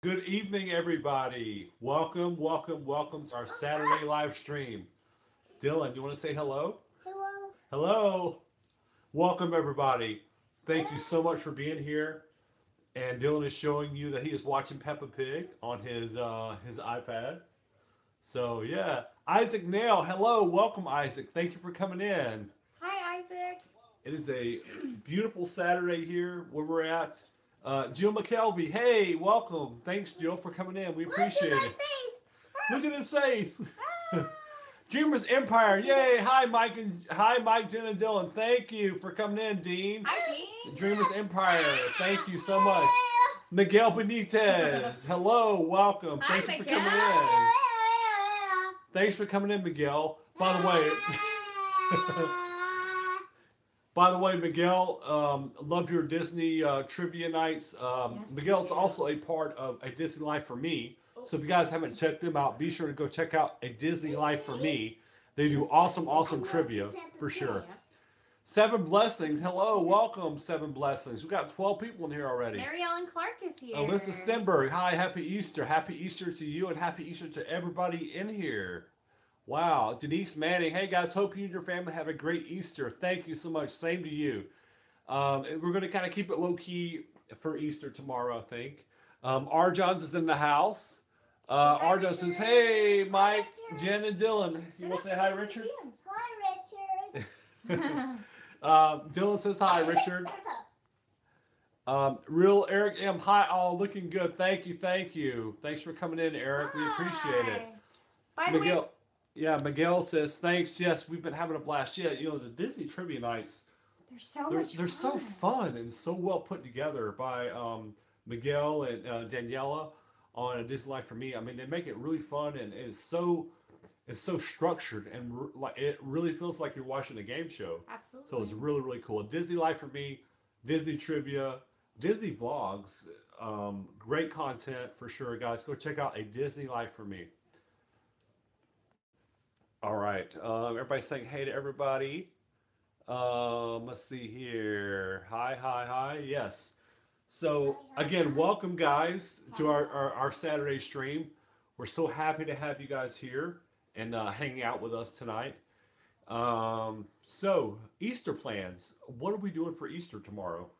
Good evening, everybody. Welcome, welcome, welcome to our Saturday live stream. Dylan, you want to say hello? Hello. Hello. Welcome, everybody. Thank you so much for being here. And Dylan is showing you that he is watching Peppa Pig on his iPad. So yeah, Isaac Nail. Hello, welcome, Isaac. Thank you for coming in. Hi, Isaac. It is a beautiful Saturday here where we're at. Jill McKelvey, hey, welcome. Thanks, Jill, for coming in. We Look at appreciate my it. face. Look at his face. Ah. Dreamers Empire, yay! Hi, Mike and hi, Mike, Jen, and Dylan. Thank you for coming in, Dean. Hi, Dean. Dreamers Empire, thank you so much. Miguel Benitez, hello, welcome. Hi, Thank you for Miguel. coming in. Thanks for coming in, Miguel. By the way, Miguel, loved your Disney trivia nights. Yes, Miguel's we do. also a part of A Disney Life for Me. So if you guys haven't checked them out, be sure to go check out A Disney Life for Me. They do awesome, awesome trivia for sure. Seven Blessings, hello, welcome, Seven Blessings. We got 12 people in here already. Mary Ellen Clark is here. Alyssa Stenberg, hi, happy Easter. Happy Easter to you and happy Easter to everybody in here. Wow. Denise Manning, hey guys, hope you and your family have a great Easter. Thank you so much. Same to you. And we're going to kind of keep it low key for Easter tomorrow, I think. R. Johns is in the house. R. Johns says, hey, Mike, Jen, and Dylan. You want to say hi, Richard? Hi, Richard. Dylan says hi, Richard. Real Eric M. Hi, all looking good. Thank you, thank you. Thanks for coming in, Eric. We appreciate it. By the way, Miguel, yeah, Miguel says thanks. Yes, we've been having a blast. Yeah, you know the Disney trivia nights. They're so fun and so well put together by Miguel and Daniela on A Disney Life for Me. I mean, they make it really fun and it's so structured and like it really feels like you're watching a game show. Absolutely. So it's really really cool. Disney Life for Me, Disney trivia, Disney vlogs, great content for sure, guys. Go check out A Disney Life for Me. All right. Everybody's saying hey to everybody. Let's see here. Hi, hi, hi. Yes. So again, welcome guys to our Saturday stream. We're so happy to have you guys here and hanging out with us tonight. So Easter plans. What are we doing for Easter tomorrow?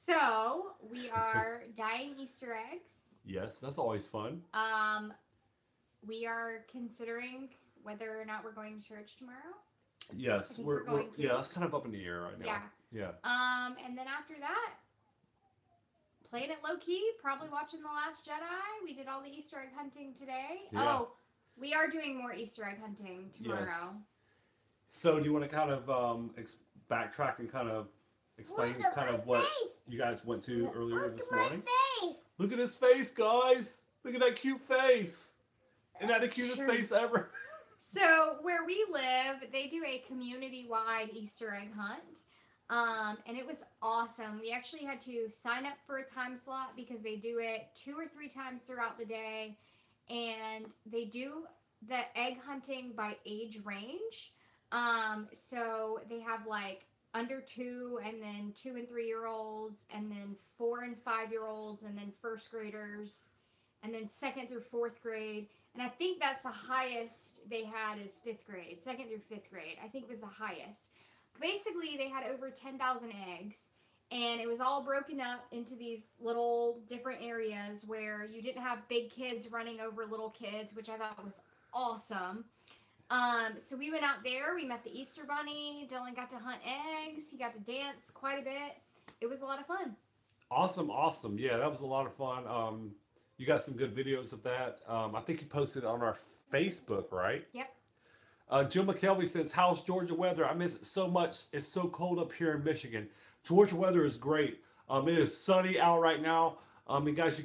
So we are dyeing Easter eggs. Yes, that's always fun. We are considering whether or not we're going to church tomorrow. Yes, we're going to. yeah, it's kind of up in the air right now. Yeah. Yeah. And then after that, playing it low key, probably watching The Last Jedi. We did all the Easter egg hunting today. Yeah. Oh, we are doing more Easter egg hunting tomorrow. Yes. So do you want to kind of backtrack and kind of explain kind of what you guys went to earlier this morning? Look at his face, guys. Look at that cute face. Isn't that the cutest face ever? So where we live, they do a community-wide Easter egg hunt. And it was awesome. We actually had to sign up for a time slot because they do it 2 or 3 times throughout the day. And they do the egg hunting by age range. So they have like under 2 and then 2 and 3-year-olds and then 4 and 5-year-olds and then first graders and then 2nd through 4th grade. And I think that's the highest they had is 5th grade, 2nd through 5th grade. I think it was the highest. Basically, they had over 10,000 eggs, and it was all broken up into these little different areas where you didn't have big kids running over little kids, which I thought was awesome. So we went out there. We met the Easter Bunny. Dylan got to hunt eggs. He got to dance quite a bit. It was a lot of fun. Awesome, awesome. Yeah, that was a lot of fun. You got some good videos of that. I think you posted it on our Facebook, right? Yep. Jill McKelvey says, how's Georgia weather? I miss it so much. It's so cold up here in Michigan. Georgia weather is great. It is sunny out right now. And guys, in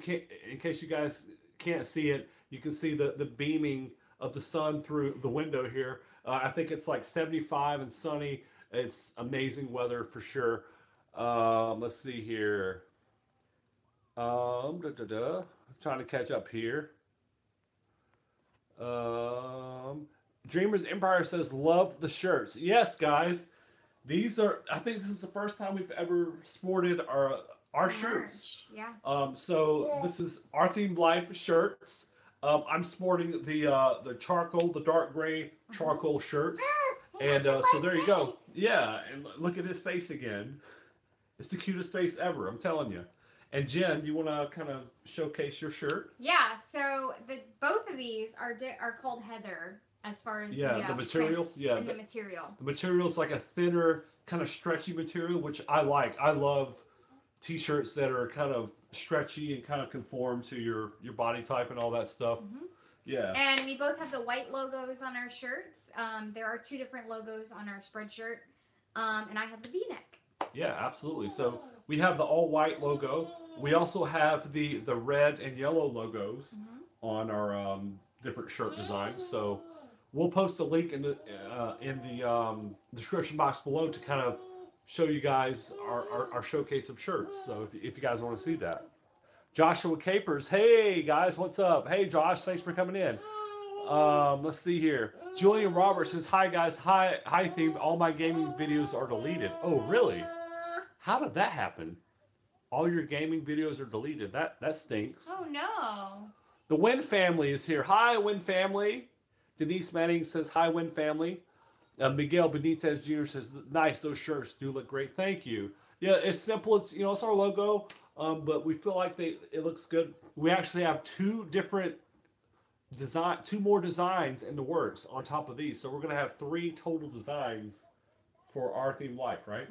case you guys can't see it, you can see the beaming of the sun through the window here. I think it's like 75 and sunny. It's amazing weather for sure. Let's see here. Trying to catch up here. Dreamers Empire says, love the shirts. Yes, guys. These are, I think this is the first time we've ever sported our Our shirts. merch. Yeah. So this is our themed life shirts. I'm sporting the charcoal, the dark gray charcoal shirts, and so there you go. Yeah, and look at his face again. It's the cutest face ever. I'm telling you. And Jen, you want to kind of showcase your shirt? Yeah. So the both of these are called Heather as far as Yeah, the material. print Yeah, and the material. the material is like a thinner, kind of stretchy material, which I like. I love t-shirts that are kind of stretchy and kind of conform to your body type and all that stuff. Hmm. Yeah. And we both have the white logos on our shirts. There are two different logos on our spreadshirt, and I have the V-neck. Yeah, absolutely. So we have the all white logo. We also have the red and yellow logos on our different shirt designs. So we'll post a link in the description box below to kind of show you guys our showcase of shirts. So if you guys want to see that. Joshua Capers, hey guys, what's up? Hey Josh, thanks for coming in. Let's see here. Julian Roberts says, hi guys, hi theme. All my gaming videos are deleted. Oh really? How did that happen? All your gaming videos are deleted. That stinks. Oh no. The Win family is here. Hi Win family. Denise Manning says, hi Win family. Miguel Benitez Jr. says, nice, those shirts do look great. Thank you. Yeah, it's simple. It's it's our logo, but we feel like it looks good. We actually have two more designs in the works on top of these. So we're gonna have 3 total designs for our theme life, right?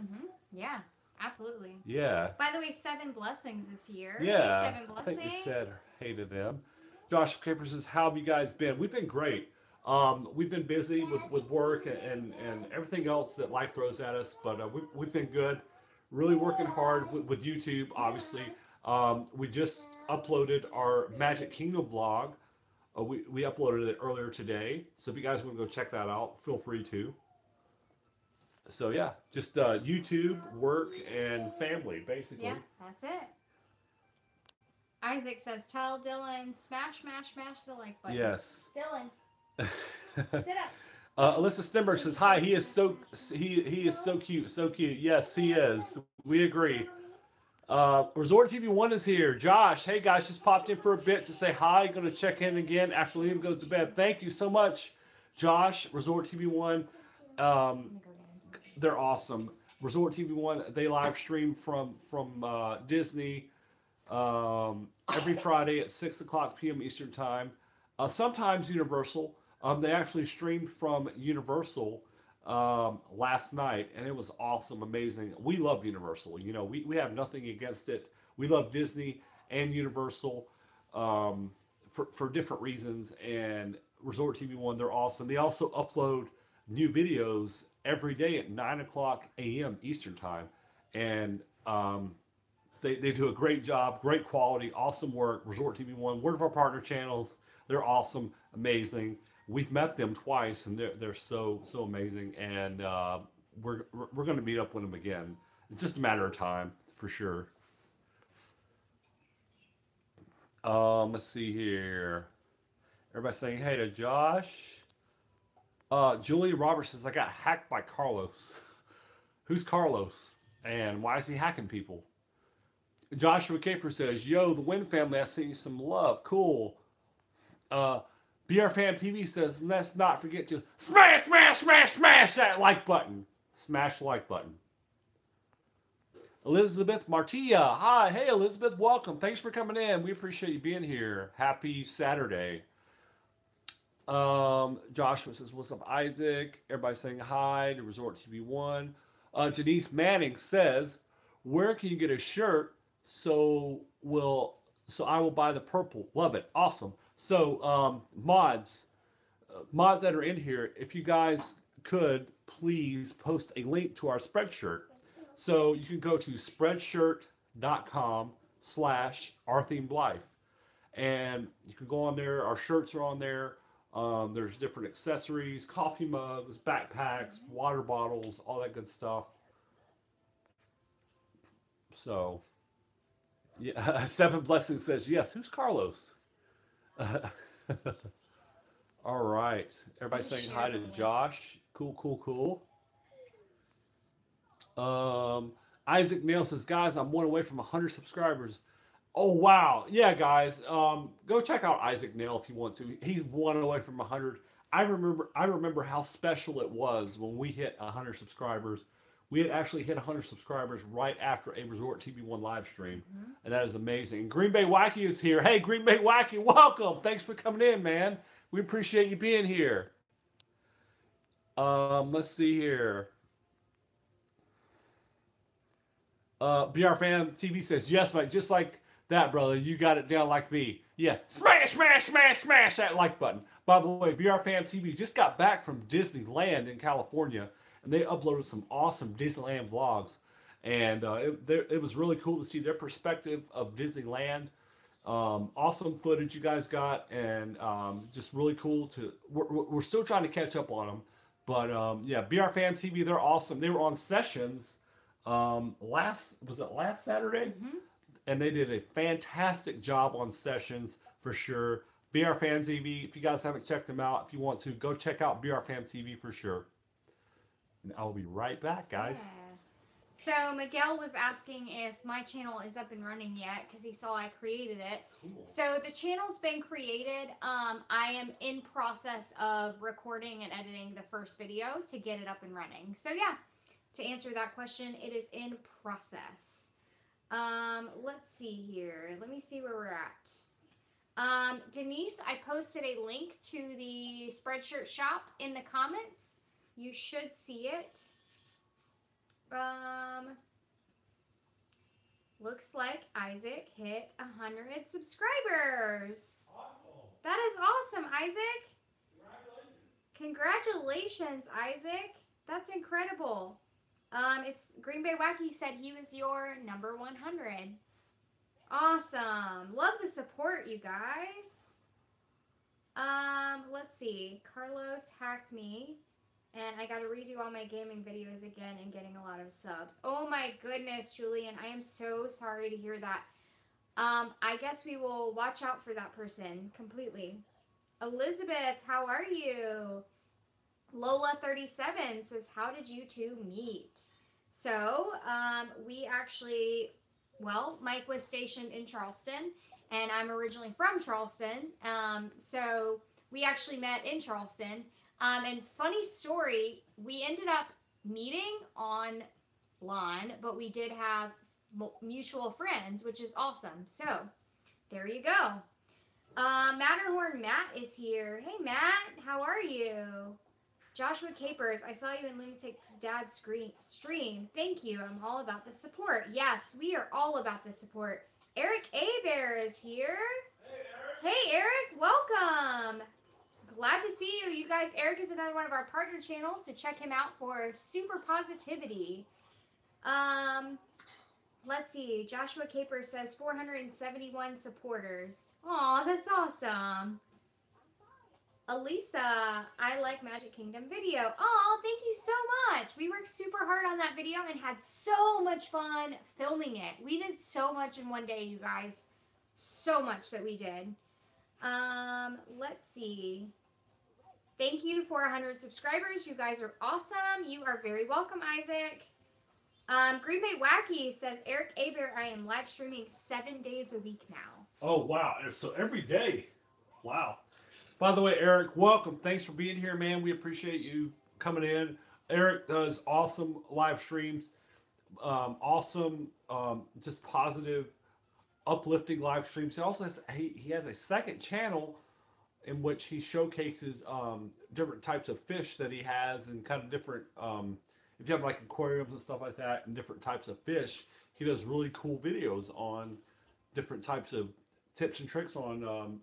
Yeah, absolutely. Yeah. By the way, 7 blessings this year. Yeah. Hey, 7 I blessings. think you said hey to them. Josh Capers says, how have you guys been? We've been great. We've been busy with work and everything else that life throws at us, but we've been good. Really working hard with YouTube, obviously. We just uploaded our Magic Kingdom vlog. We uploaded it earlier today, so if you guys want to go check that out, feel free to. So yeah, just YouTube, work, and family, basically. Yeah, that's it. Isaac says, tell Dylan, smash the like button. Yes. Dylan, sit up. Alyssa Stenberg says, hi, he is so cute, so cute. Yes, he is. We agree. Resort TV 1 is here. Josh, hey guys, just popped in for a bit to say hi. Gonna check in again after Liam goes to bed. Thank you so much, Josh. Resort TV 1. They're awesome. Resort TV 1, they live stream from Disney every Friday at 6 o'clock p.m. Eastern Time. Sometimes Universal. They actually streamed from Universal last night, and it was awesome, amazing. We love Universal. We have nothing against it. We love Disney and Universal for different reasons. And Resort TV 1, they're awesome. They also upload new videos every day at 9 o'clock a.m. Eastern Time. And they do a great job, great quality, awesome work. Resort TV 1, one of our partner channels. They're awesome, amazing. We've met them twice, and they're so amazing. And we're going to meet up with them again. It's just a matter of time, for sure. Let's see here. Everybody saying hey to Josh. Julia Roberts says, I got hacked by Carlos. Who's Carlos? And why is he hacking people? Joshua Caper says, yo, the Win family, I sent you some love. Cool. BR Fam TV says, let's not forget to smash that like button. Smash the like button. Elizabeth Martia. Hi. Hey, Elizabeth. Welcome. Thanks for coming in. We appreciate you being here. Happy Saturday. Joshua says, what's up, Isaac? Everybody saying hi to Resort TV 1. Denise Manning says, where can you get a shirt so I will buy the purple? Love it. Awesome. So mods that are in here, if you guys could please post a link to our Spreadshirt. So you can go to spreadshirt.com/ourthemedlife, and you can go on there. Our shirts are on there. There's different accessories, coffee mugs, backpacks, water bottles, all that good stuff. So, yeah, Seven Blessings says, yes, who's Carlos? All right. Everybody saying hi to Isaac Nail says, guys, I'm one away from 100 subscribers. Oh wow, yeah, guys, go check out Isaac Nail if you want to. He's one away from 100. I remember how special it was when we hit 100 subscribers. We had actually hit 100 subscribers right after a Resort TV1 live stream, and that is amazing. Green Bay Wacky is here. Hey, Green Bay Wacky, welcome. Thanks for coming in, man. We appreciate you being here. Let's see here. BR Fan TV says, yes, Mike, just like that, brother. You got it down like me. Yeah, smash, smash, smash, smash that like button. By the way, BR Fan TV just got back from Disneyland in California, and they uploaded some awesome Disneyland vlogs. And it was really cool to see their perspective of Disneyland. Awesome footage you guys got, and just really cool to. We're still trying to catch up on them, but yeah, BR Fan TV, they're awesome. They were on Sessions last Saturday, and they did a fantastic job on Sessions for sure. BR Fam TV, if you guys haven't checked them out, if you want to, go check out BR Fam TV for sure. And I'll be right back, guys. Yeah. So Miguel was asking if my channel is up and running yet because he saw I created it. Cool. So the channel's been created. I am in process of recording and editing the first video to get it up and running. So yeah, to answer that question, it is in process. Let's see here. Let me see where we're at. Denise, I posted a link to the Spreadshirt shop in the comments. You should see it. Looks like Isaac hit 100 subscribers. That is awesome, Isaac. Congratulations, Isaac. That's incredible. It's Green Bay Wacky said he was your number 100. Awesome. Love the support, you guys. Let's see. Carlos hacked me, and I got to redo all my gaming videos again and getting a lot of subs. Oh my goodness, Julian. I am so sorry to hear that. I guess we will watch out for that person completely. Elizabeth, how are you? Lola37 says, how did you two meet? So, we actually, well, Mike was stationed in Charleston, and I'm originally from Charleston. So we actually met in Charleston. And funny story, we ended up meeting online, but we did have mutual friends, which is awesome. So there you go. Matterhorn Matt is here. Hey, Matt, how are you? Joshua Capers, I saw you in Lunatic's dad's stream. Thank you. I'm all about the support. Yes, we are all about the support. Eric Abear is here. Hey, Eric, welcome. Glad to see you. You guys, Eric is another one of our partner channels, so check him out for super positivity. Let's see. Joshua Capers says 471 supporters. Aw, that's awesome. Elisa, I like Magic Kingdom video. Oh, thank you so much. We worked super hard on that video and had so much fun filming it. We did so much in one day, you guys. So much that we did. Let's see. Thank you for 100 subscribers. You guys are awesome. You are very welcome, Isaac. Green Bay Wacky says, Eric Abear, I am live streaming 7 days a week now. Oh, wow. So every day. Wow. By the way, Eric, welcome. Thanks for being here, man. We appreciate you coming in. Eric does awesome live streams. Awesome, just positive, uplifting live streams. He also has, he has a second channel in which he showcases different types of fish that he has, and kind of different, if you have like aquariums and stuff like that and different types of fish, he does really cool videos on different types of tips and tricks on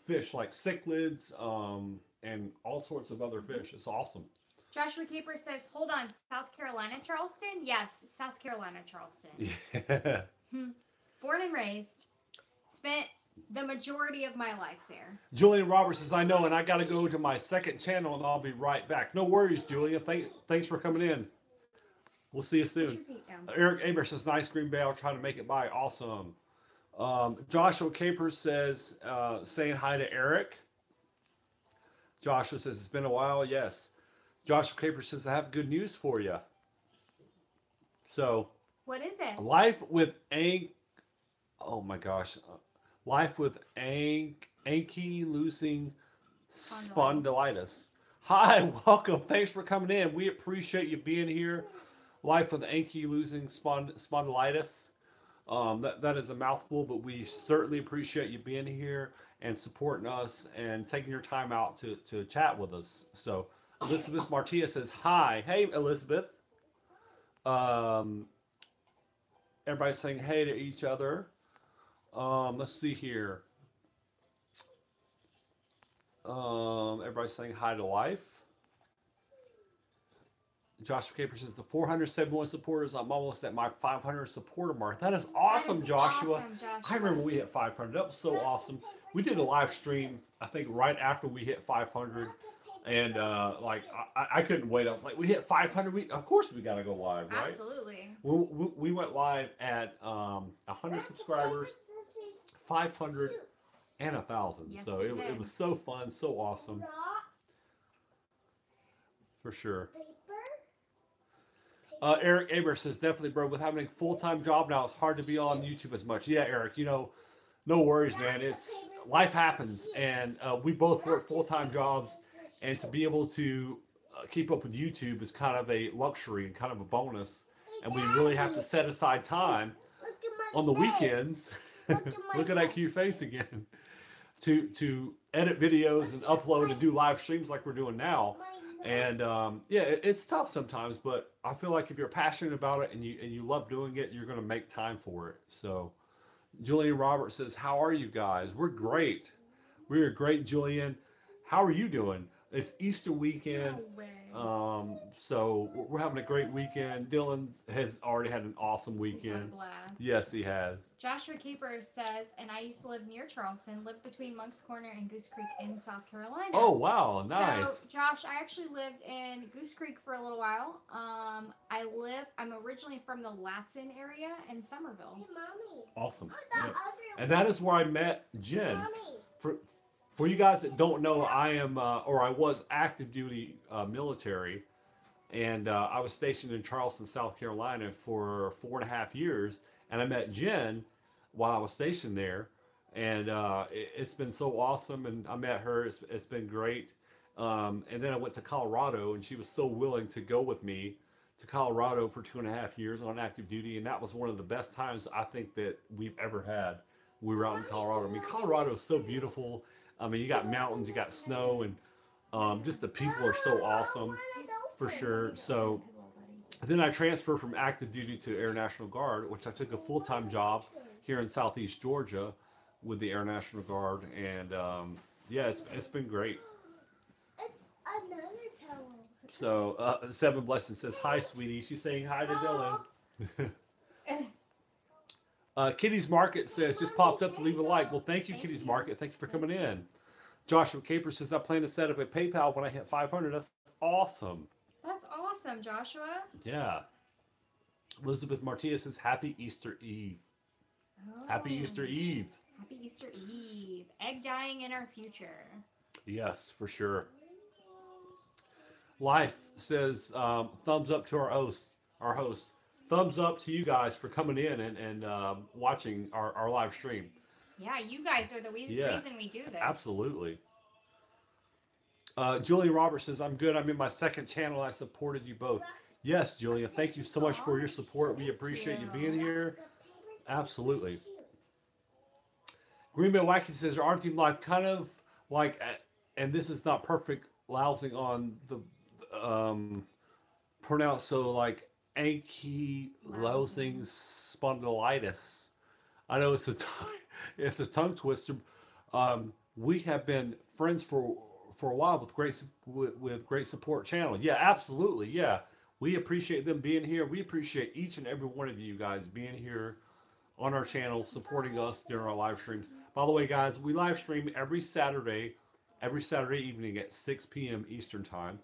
fish like cichlids and all sorts of other fish. It's awesome. Joshua Caper says, hold on, South Carolina, Charleston? Yes, South Carolina, Charleston. Yeah. Born and raised. Spent the majority of my life there. Julian Roberts says, I know, and I got to go to my second channel, and I'll be right back. No worries, Julian. Thanks for coming in. We'll see you soon. Eric Aber says, nice, Green Bay. I'll try to make it by. Awesome. Joshua Capers says, saying hi to Eric. Joshua says, it's been a while. Yes. Joshua Capers says, I have good news for you. So What is it? Life with oh my gosh. Life with ankylosing Spondylitis. spondylitis. Hi, welcome. Thanks for coming in. We appreciate you being here. Life with ankylosing spondylitis. That is a mouthful, but we certainly appreciate you being here and supporting us and taking your time out to chat with us. So, Elizabeth Martia says, hi. Hey, Elizabeth. Um, Everybody's saying hey to each other. Let's see here. Everybody's saying hi to life. Joshua Caper says the 471 supporters. I'm almost at my 500 supporter mark. That is awesome, That is Joshua. awesome, Joshua. I remember we hit 500. That was so awesome. We did a live stream, I think, right after we hit 500, and like I couldn't wait. I was like, we hit 500. Of course we gotta go live, right? Absolutely. We went live at 100 subscribers, 500, and 1,000. Yes, So we it did. was so fun, so awesome, for sure. Eric Aber says, definitely, bro. With having a full-time job now, it's hard to be on YouTube as much. Yeah, Eric, no worries, man. It's life happens, and we both work full-time jobs, and to be able to keep up with YouTube is kind of a luxury and kind of a bonus. And we really have to set aside time on the weekends. Look at that cute face again. To edit videos and upload and do live streams like we're doing now. And yeah, it's tough sometimes, but I feel like if you're passionate about it and you love doing it, you're going to make time for it. So Julian Roberts says, how are you guys? We're great. We are great, Julian. How are you doing? It's Easter weekend. No way. So we're having a great weekend. Dylan has already had an awesome He's had a weekend. blast. Yes, he has. Joshua Keeper says, and I used to live near Charleston, lived between Monk's Corner and Goose Creek in South Carolina. Oh, wow. Nice. So, Josh, I actually lived in Goose Creek for a little while. I'm originally from the Latson area in Somerville. Hey, Mommy. Awesome. The Yeah. other And that is where I met Jen. Mommy. For you guys that don't know, I am or I was active duty military, and I was stationed in Charleston, South Carolina for 4.5 years, and I met Jen while I was stationed there, and it's been so awesome, and I met her. It's been great, and then I went to Colorado, and she was so willing to go with me to Colorado for 2.5 years on active duty, and that was one of the best times I think that we've ever had. We were out in Colorado. I mean, Colorado is so beautiful. I mean, you got mountains, you got snow, and just the people are so awesome, for sure. So then I transferred from active duty to Air National Guard, which I took a full-time job here in Southeast Georgia with the Air National Guard, and yeah, it's been great. It's another towel. So Seven Blessings says hi, sweetie. She's saying hi to Dylan. Kitty's Market says, just popped up to leave a like. Well, thank you, Thank Kitty's you. Market. Thank you for coming in. Joshua Caper says, I plan to set up a PayPal when I hit 500. That's awesome. That's awesome, Joshua. Yeah. Elizabeth Martia says, Happy Easter Eve. Happy Oh. Easter Eve. Happy Easter Eve. Egg dying in our future. Yes, for sure. Life says, thumbs up to our hosts. Thumbs up to you guys for coming in and watching our live stream. Yeah, you guys are the Yeah. reason we do this. Absolutely. Julia Roberts says, I'm good. I'm in my second channel. I supported you both. Yes, Julia. Thank you so much for your support. We appreciate you being here. Absolutely. Green Bay Wacky says, our team life kind of like, and this is not perfect, lousing on the pronounced, so like ankylosing spondylitis. I know it's it's a tongue twister. We have been friends for a while with great support channel. Yeah, absolutely. Yeah, we appreciate them being here. We appreciate each and every one of you guys being here on our channel, supporting us during our live streams. By the way, guys, we live stream every Saturday evening at 6 p.m. Eastern time.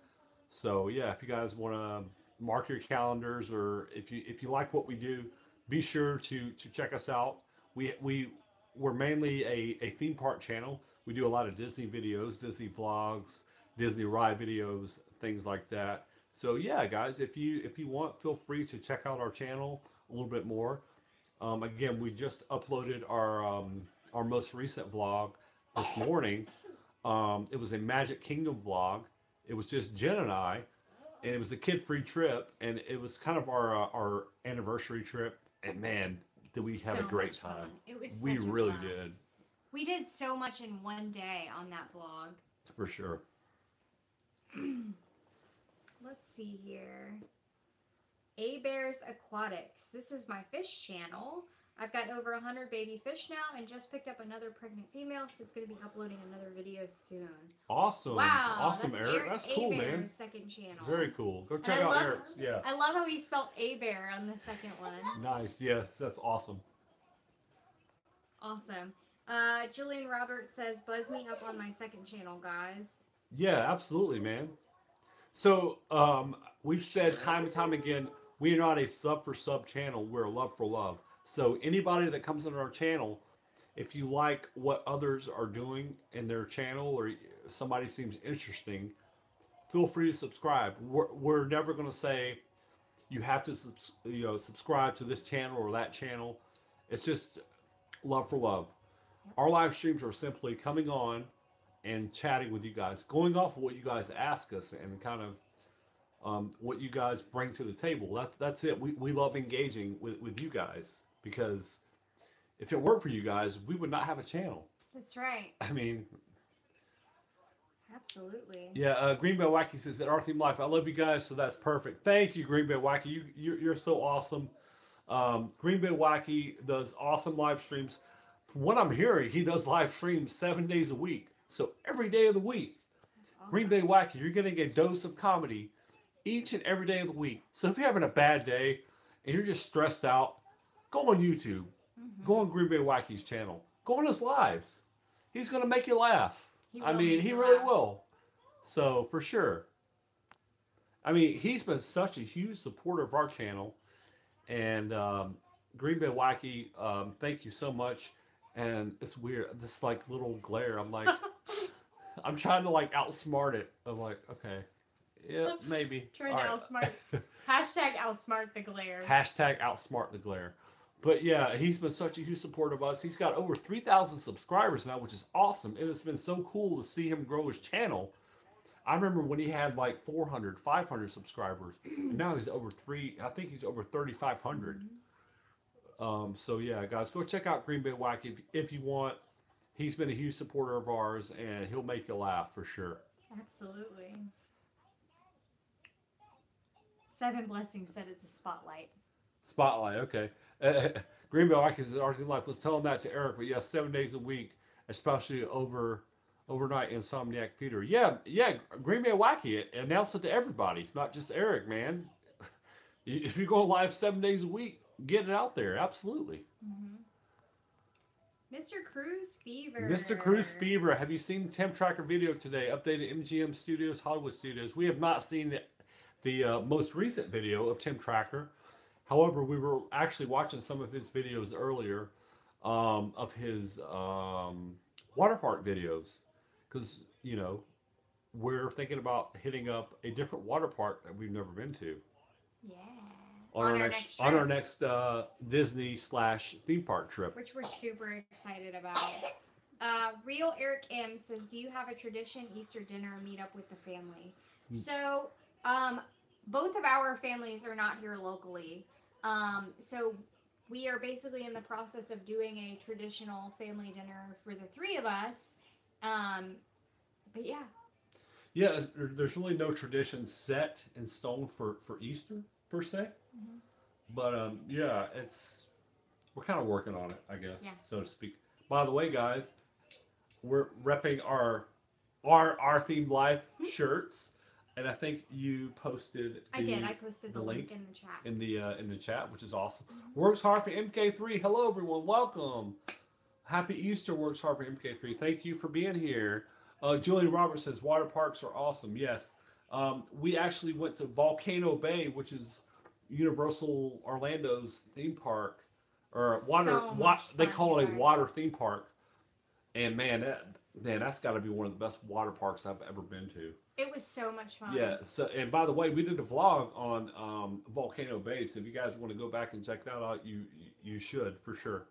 So yeah, if you guys want to mark your calendars, or if you like what we do, be sure to check us out. We're mainly a theme park channel. We do a lot of Disney videos, Disney vlogs, Disney ride videos, things like that. So yeah, guys, if you want, feel free to check out our channel. a little bit more. Again, we just uploaded our most recent vlog this morning. It was a Magic Kingdom vlog. It was just Jen and I, and it was a kid-free trip, and it was kind of our anniversary trip. And man, did we have a So great much fun. time? It was We such a really blast. did, We did so much in one day on that vlog. for sure. Let's see here. A Bears Aquatics. This is my fish channel. I've got over 100 baby fish now and just picked up another pregnant female, so it's going to be uploading another video soon. Awesome. Wow. Awesome, that's Eric. That's cool, man. A-Bear's second channel. Very cool. Go check I out love- Eric's. Yeah. I love how he spelled A-Bear on the second one. Nice. Yes, that's awesome. Awesome. Julian Roberts says, buzz me up on my second channel, guys. Yeah, absolutely, man. So we've said time and time again, we are not a sub for sub channel. We're a love for love. So anybody that comes on our channel, if you like what others are doing in their channel or somebody seems interesting, feel free to subscribe. We're never going to say you have to subscribe to this channel or that channel. It's just love for love. Our live streams are simply coming on and chatting with you guys, going off of what you guys ask us and kind of what you guys bring to the table. That's it. We love engaging with you guys, because if it weren't for you guys, we would not have a channel. That's right. I mean, Absolutely. yeah. Green Bay Wacky says that our theme life. I love you guys, so that's perfect. Thank you, Green Bay Wacky. You're so awesome. Green Bay Wacky does awesome live streams. From what I'm hearing, he does live streams 7 days a week. So every day of the week, That's awesome. Green Bay Wacky, you're getting a dose of comedy each and every day of the week. So if you're having a bad day and you're just stressed out, go on YouTube. Go on Green Bay Wacky's channel. Go on his lives. He's going to make you laugh. He I will mean, make he you really laugh. will. So, for sure. I mean, he's been such a huge supporter of our channel. And Green Bay Wacky, thank you so much. And it's weird, this like little glare. I'm like, I'm trying to like outsmart it. I'm like, okay, yeah, maybe. Trying All to right. outsmart. Hashtag outsmart the glare. Hashtag outsmart the glare. But yeah, he's been such a huge supporter of us. He's got over 3,000 subscribers now, which is awesome. And it's been so cool to see him grow his channel. I remember when he had like 400, 500 subscribers. And now he's over I think he's over 3,500. So yeah, guys, go check out Green Bay Wacky if you want. He's been a huge supporter of ours, and he'll make you laugh for sure. Absolutely. Seven Blessings said it's a spotlight. Spotlight, okay. Green Bay Wacky is Arctic Life. Let's tell him that to Eric. But yes, 7 days a week, especially overnight Insomniac Theater. Yeah, Green Bay Wacky. Announce it to everybody, not just Eric, man. If you go live 7 days a week, get it out there. Absolutely. Mr. Cruise Fever. Mr. Cruise Fever, have you seen the temp tracker video today? Updated MGM Studios, Hollywood Studios. We have not seen the most recent video of Tim Tracker. However, we were actually watching some of his videos earlier of his water park videos, because we're thinking about hitting up a different water park that we've never been to Yeah. on our next Disney / theme park trip. Which we're super excited about. Real Eric M says, do you have a tradition Easter dinner meet up with the family? So, both of our families are not here locally. So we are basically in the process of doing a traditional family dinner for the three of us. But yeah. Yeah, there's really no tradition set in stone for Easter per se. But yeah, we're kind of working on it, I guess, so to speak. By the way, guys, we're repping our themed life shirts, and I think you posted. I did. I posted the link in the chat. In the chat, which is awesome. Works hard for MK3. Hello, everyone. Welcome. Happy Easter. Works hard for MK3. Thank you for being here. Julian Roberts says water parks are awesome. Yes, we actually went to Volcano Bay, which is Universal Orlando's theme park, or water. So much They fun, call it a guys. water theme park. And man, man, that's got to be one of the best water parks I've ever been to. It was so much fun. Yeah. So, and by the way, we did a vlog on Volcano Bay. So if you guys want to go back and check that out, you should for sure.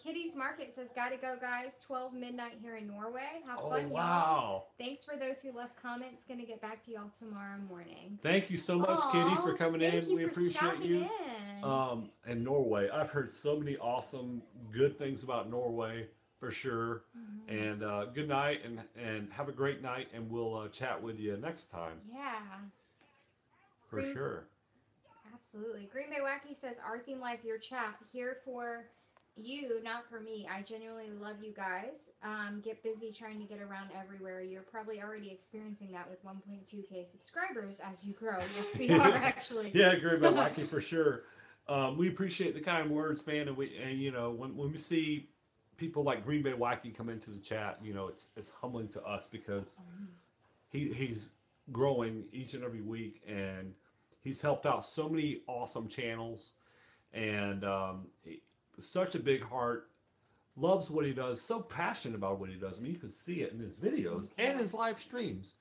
Kitty's Market says, gotta go, guys. 12 midnight here in Norway. Have Oh fun, y'all. wow! Thanks for those who left comments. Gonna get back to y'all tomorrow morning. Thank you so much, Kitty, for coming thank in. you We for appreciate stopping you. in. And Norway, I've heard so many awesome, good things about Norway for sure. And good night, and have a great night, and we'll chat with you next time Yeah, for sure. absolutely. Green Bay Wacky says, our theme life, your chat here for you, not for me. I genuinely love you guys. Get busy trying to get around everywhere. You're probably already experiencing that with 1.2K subscribers as you grow. Yes, we are actually. Yeah, Green Bay Wacky for sure. We appreciate the kind words, man, and you know when we see people like Green Bay Wacky come into the chat, you know it's humbling to us because he's growing each and every week, and he's helped out so many awesome channels, and such a big heart, loves what he does, so passionate about what he does. I mean, you can see it in his videos and his live streams.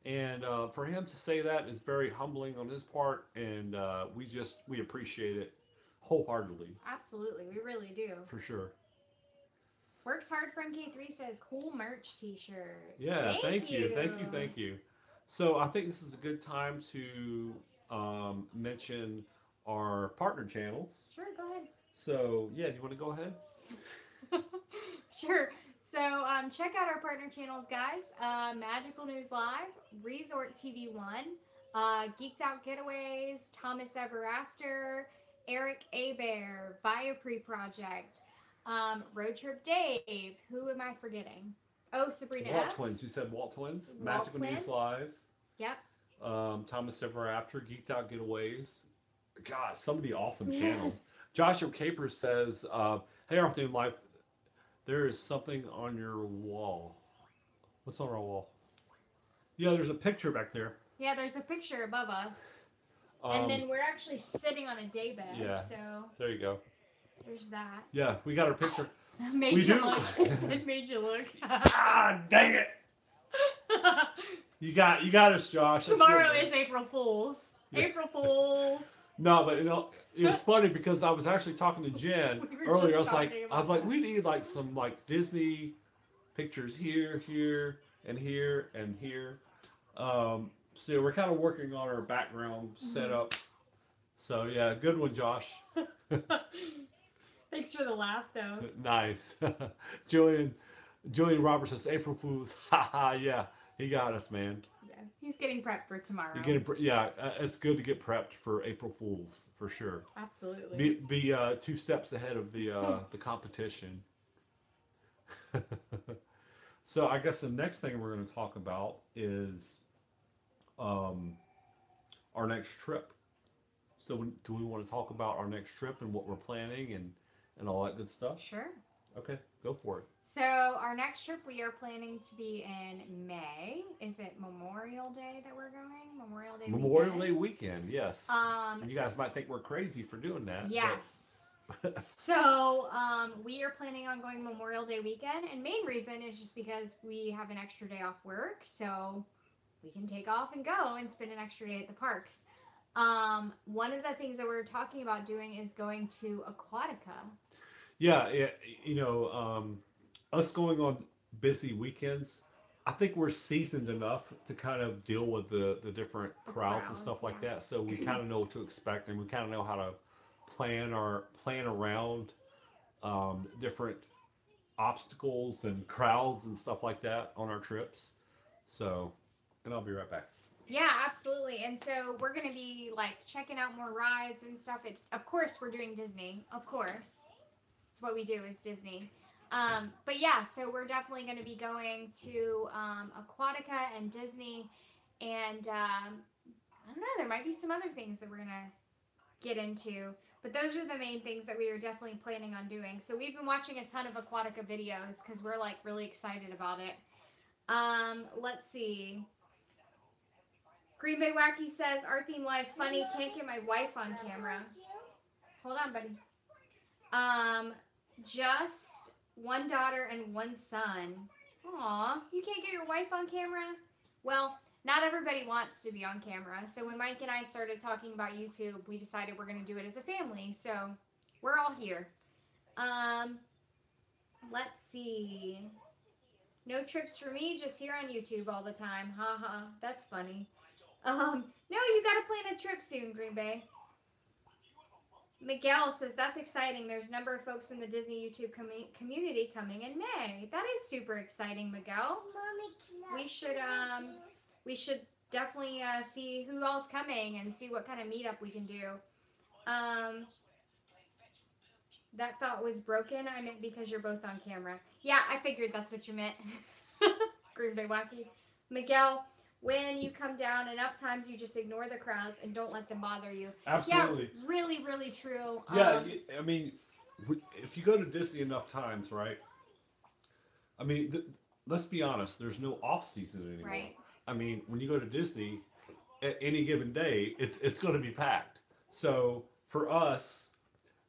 And for him to say that is very humbling on his part, and we appreciate it wholeheartedly. Absolutely, we really do. For sure. Works Hard from K3 says, cool merch t-shirts. Yeah, thank you. So I think this is a good time to mention our partner channels. Sure, go ahead. So yeah, do you want to go ahead? Sure. So check out our partner channels, guys. Magical News Live, Resort TV 1, Geeked Out Getaways, Thomas Ever After, Eric Abear, Viapre Project, Road Trip Dave. Who am I forgetting? Oh, Sabrina Walt F. Twins. You said Walt Twins. Walt Magical Twins. News Live. Yep. Thomas Ever After, Geeked Out Getaways. God, so many awesome channels. Joshua Capers says, hey, Arthur Life, there is something on your wall. What's on our wall? Yeah, there's a picture back there. Yeah, there's a picture above us. And then we're actually sitting on a daybed. Yeah. So there you go. there's that. Yeah, we got our picture. Made We you do. look. It made you look. Ah, dang it! You got us, Josh. That's Tomorrow good. is April Fool's. Yeah. April Fool's. No, but you know, it was funny because I was actually talking to Jen We were earlier. just talking about that. we need like some like Disney pictures here, and here, and here. So we're kind of working on our background setup. So yeah, good one, Josh. Thanks for the laugh, though. Nice. Julian Roberts says April Fools. Haha, yeah, he got us, man. Yeah, he's getting prepped for tomorrow. It's good to get prepped for April Fools for sure. Absolutely. Be 2 steps ahead of the competition. So I guess the next thing we're going to talk about is our next trip. So do we want to talk about our next trip and what we're planning and all that good stuff? Sure. Okay, go for it. So our next trip we are planning to be in May. Is it Memorial Day that we're going? Memorial Day weekend, yes. And you guys might think we're crazy for doing that. Yes. So we are planning on going Memorial Day weekend, and main reason is just because we have an extra day off work, so we can take off and go and spend an extra day at the parks. One of the things that we're talking about doing is going to Aquatica. Yeah, us going on busy weekends, I think we're seasoned enough to kind of deal with the different crowds and stuff like that. So we kind of know what to expect, and we kind of know how to plan around different obstacles and crowds and stuff like that on our trips. So, and I'll be right back. Yeah, absolutely. And so we're going to be like checking out more rides and stuff. Of course, we're doing Disney. Of course. It's what we do is Disney. But yeah, so we're definitely going to be going to Aquatica and Disney. And I don't know, there might be some other things that we're going to get into. But those are the main things that we are definitely planning on doing. So we've been watching a ton of Aquatica videos because we're like really excited about it. Let's see. Green Bay Wacky says, our theme life funny, can't get my wife on camera. Hold on, buddy. just one daughter and one son. Aw, you can't get your wife on camera? Well, not everybody wants to be on camera. So when Mike and I started talking about YouTube, we decided we're going to do it as a family. So we're all here. Let's see. No trips for me, just here on YouTube all the time. Haha, that's funny. No, you got to plan a trip soon, Green Bay. Miguel says, that's exciting. There's a number of folks in the Disney YouTube community coming in May. That is super exciting, Miguel. Mommy, We should definitely see who all's coming and see what kind of meetup we can do. That thought was broken. I meant because you're both on camera. Yeah, I figured that's what you meant. Green Bay Wacky. Miguel, when you come down, enough times you just ignore the crowds and don't let them bother you. Absolutely. Yeah, really, really true. Yeah, I mean, if you go to Disney enough times, right? I mean, let's be honest. There's no off season anymore. Right. I mean, when you go to Disney, at any given day, it's going to be packed. So for us,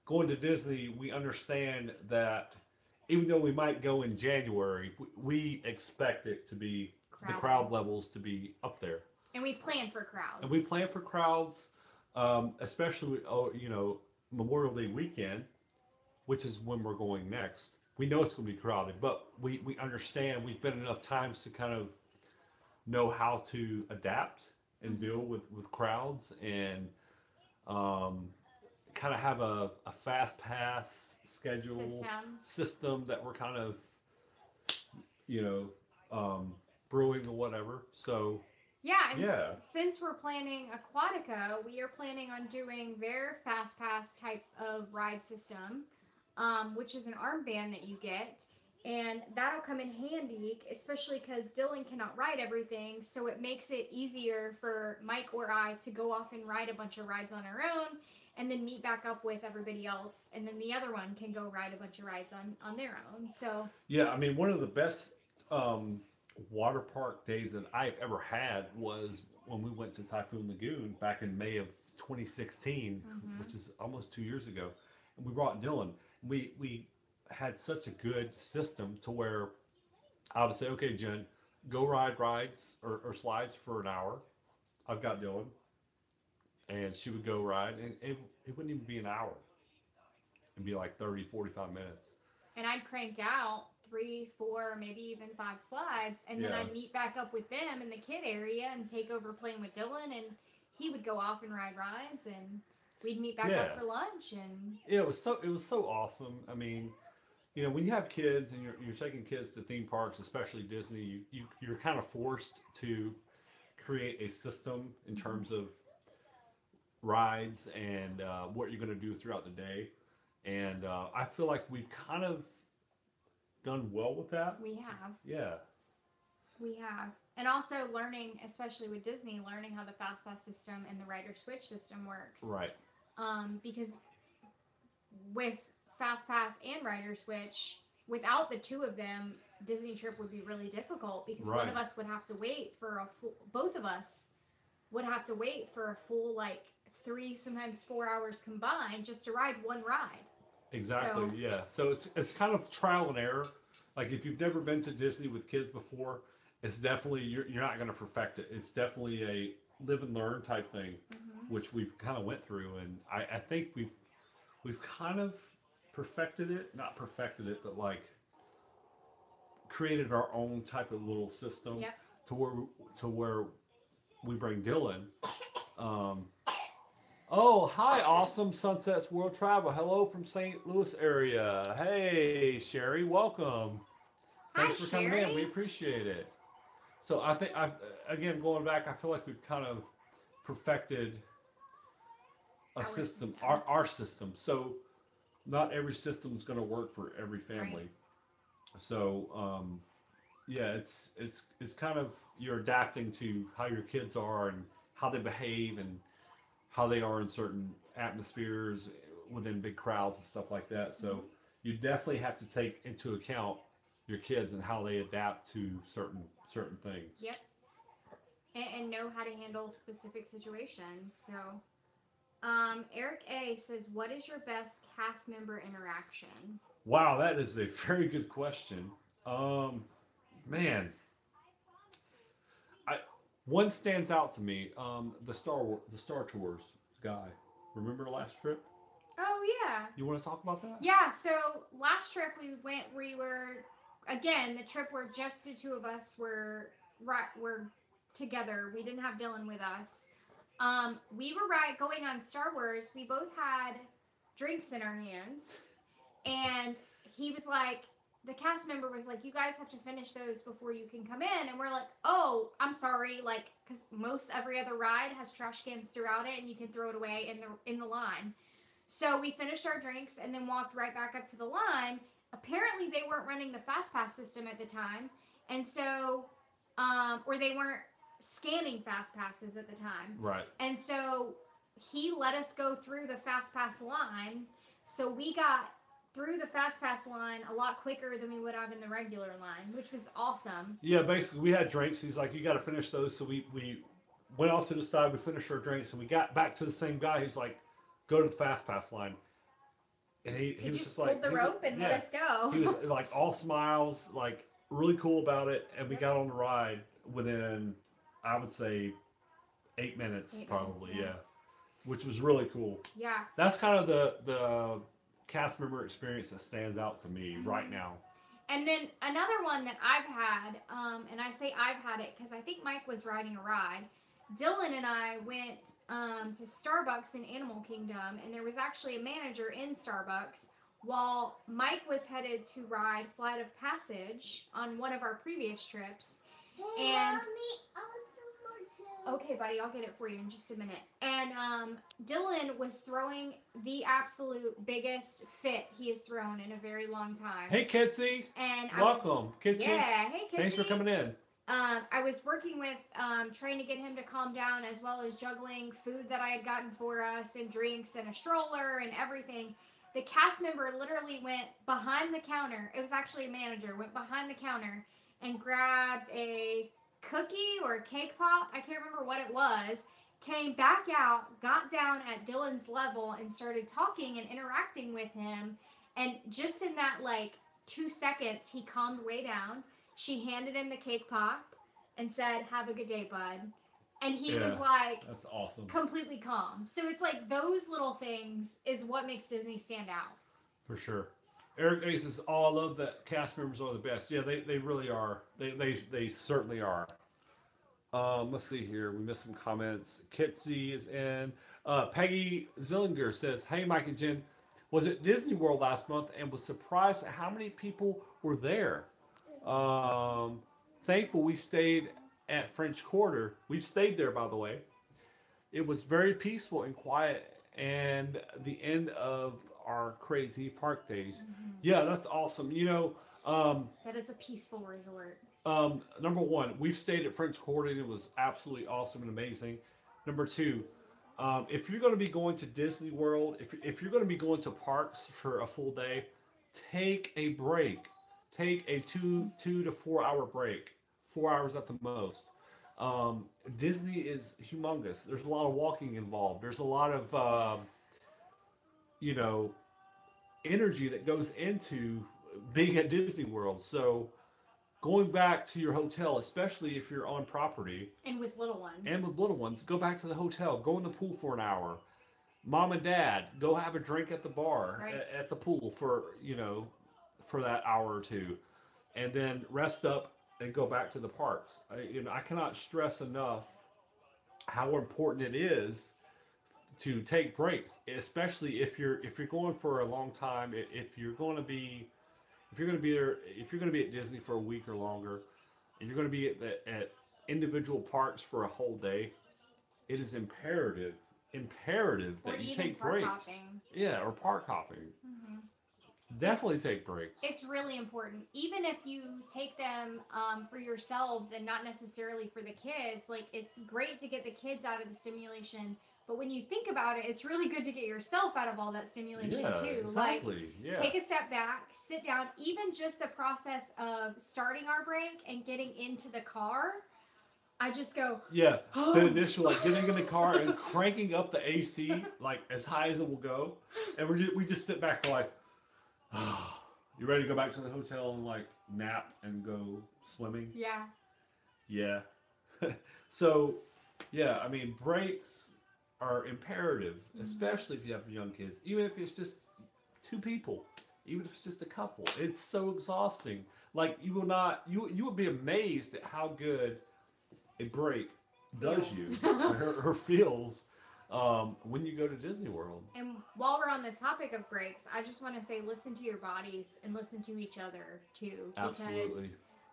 going to Disney, we understand that even though we might go in January, we expect it to be the crowd levels to be up there. And we plan for crowds. And we plan for crowds, especially Memorial Day weekend, which is when we're going next. We know it's going to be crowded, but we understand. We've been enough times to kind of know how to adapt and deal with crowds and kind of have a fast pass schedule system that we're kind of brewing or whatever. So yeah, since we're planning Aquatica, we are planning on doing their fast pass type of ride system, which is an armband that you get. And that'll come in handy, especially because Dylan cannot ride everything, so it makes it easier for Mike or I to go off and ride a bunch of rides on our own, and then meet back up with everybody else, and then the other one can go ride a bunch of rides on their own. So yeah, I mean, one of the best water park days that I've ever had was when we went to Typhoon Lagoon back in May of 2016, which is almost 2 years ago, and we brought Dylan. We had such a good system to where I would say, okay, Jen, go ride rides or slides for an hour. I've got Dylan. And she would go ride, and it wouldn't even be an hour. It'd be like 30, 45 minutes. And I'd crank out 3, 4, maybe even 5 slides, and then I'd meet back up with them in the kid area and take over playing with Dylan, and he would go off and ride rides, and we'd meet back up for lunch. And yeah, it was so awesome. I mean, when you have kids and you're taking kids to theme parks, especially Disney, you're kind of forced to create a system in terms of rides and what you're going to do throughout the day. And I feel like we've kind of done well with that. We have. Yeah. We have. And also learning, especially with Disney, learning how the Fast Pass system and the Rider Switch system works. Right. Because with Fast Pass and Rider Switch, without the two of them, Disney trip would be really difficult because one of us would have to wait for both of us would have to wait for a full 3, sometimes 4 hours combined just to ride one ride. Exactly. So, yeah. So it's kind of trial and error. Like if you've never been to Disney with kids before, it's definitely you're not going to perfect it. It's definitdefinitely a live and learn type thing, which we've kind of went through, and I think we've kind of perfected it, not perfected it, but created our own type of little system to where we bring Dylan. Oh, hi, awesome Sunsets World Travel. Hello from St. Louis area. Hey, Sherry, welcome. Thanks for coming in. We appreciate it. So I think going back, I feel like we've kind of perfected our system. So not every system is going to work for every family. Right. So it's kind of you're adapting to how your kids are and how they behave and how they are in certain atmospheres within big crowds and stuff like that. So you definitely have to take into account your kids and how they adapt to certain things. Yep. And know how to handle specific situations. So Eric A says, what is your best cast member interaction? Wow, that is a very good question. Um, Man, I one stands out to me. The Star Tours guy. Remember last trip? Oh yeah. You want to talk about that? Yeah, so last trip we were again the trip where just the two of us were together. We didn't have Dylan with us. We were going on Star Wars. We both had drinks in our hands, and he was like, the cast member was like, "You guys have to finish those before you can come in." And we're like, "Oh, I'm sorry," like because most every other ride has trash cans throughout it, and you can throw it away in the line. So we finished our drinks and then walked right back up to the line. Apparently, they weren't running the fast pass system at the time, and so, or they weren't scanning fast passes at the time. Right. And so he let us go through the fast pass line. So we got through the fast pass line a lot quicker than we would have in the regular line, which was awesome. Yeah, basically we had drinks. He's like, you got to finish those. So we went off to the side. We finished our drinks, and we got back to the same guy. He's like, go to the fast pass line. And he was just pulled like the rope and let us go. He was like all smiles, like really cool about it. And we got on the ride within, I would say, 8 minutes probably. Yeah. Which was really cool. Yeah. That's kind of the cast member experience that stands out to me right now. And then another one that I've had, and I say I've had it because I think Mike was riding a ride. Dylan and I went to Starbucks in Animal Kingdom, and there was actually a manager in Starbucks while Mike was headed to ride Flight of Passage on one of our previous trips. Hey, And Mommy, I okay, buddy, I'll get it for you in just a minute. And Dylan was throwing the absolute biggest fit he has thrown in a very long time. Hey, Kitsy. And Welcome, Kitsy. Yeah, hey, Kitsy. Thanks for coming in. I was working with trying to get him to calm down, as well as juggling food that I had gotten for us and drinks and a stroller and everything. The cast member literally went behind the counter. It was actually a manager, went behind the counter and grabbed a cookie or a cake pop. I can't remember what it was. Came back out, got down at Dylan's level and started talking and interacting with him. And just in that 2 seconds, he calmed way down. She handed him the cake pop and said, "Have a good day, bud." And he was like, that's awesome. Completely calm. So it's like those little things is what makes Disney stand out. For sure. Eric A says, "Oh, I love that cast members are the best." Yeah, they really are. They certainly are. Let's see here. We missed some comments. Kitsy is in. Peggy Zillinger says, "Hey, Mike and Jen, was at Disney World last month and was surprised at how many people were there. Thankful we stayed at French Quarter. We've stayed there, by the way. It was very peaceful and quiet, and the end of our crazy park days." Mm-hmm. Yeah, that's awesome. That is a peaceful resort. Number one, we've stayed at French Quarter, and it was absolutely awesome and amazing. Number two, if you're going to be going to Disney World, if you're going to be going to parks for a full day, take a break. Take a 2 to 4 hour break, 4 hours at the most. Disney is humongous. There's a lot of walking involved. There's a lot of, energy that goes into being at Disney World. So going back to your hotel, especially if you're on property. And with little ones. Go back to the hotel. Go in the pool for an hour. Mom and Dad, go have a drink at the bar, right, at the pool for that hour or two, and then rest up and go back to the parks. I cannot stress enough how important it is to take breaks, especially if you're going for a long time. If you're going to be at Disney for a week or longer, and you're going to be at individual parks for a whole day, it is imperative that you take breaks. Hopping. Yeah, or park hopping. Mm-hmm. Definitely take breaks. It's really important. Even if you take them for yourselves and not necessarily for the kids, it's great to get the kids out of the stimulation. But when you think about it, it's really good to get yourself out of all that stimulation too. Exactly. Take a step back, sit down. Even just the process of starting our break and getting into the car, I just go. Yeah, the initial getting in the car and cranking up the AC as high as it will go, and we just sit back You ready to go back to the hotel and like nap and go swimming? Yeah. Yeah. So, yeah, I mean, breaks are imperative, especially if you have young kids. Even if it's just two people, even if it's just a couple, it's so exhausting. Like you will not, you would be amazed at how good a break does Feels. you or feels when you go to Disney World. And while we're on the topic of breaks, I just want to say listen to your bodies and listen to each other too. Absolutely. Because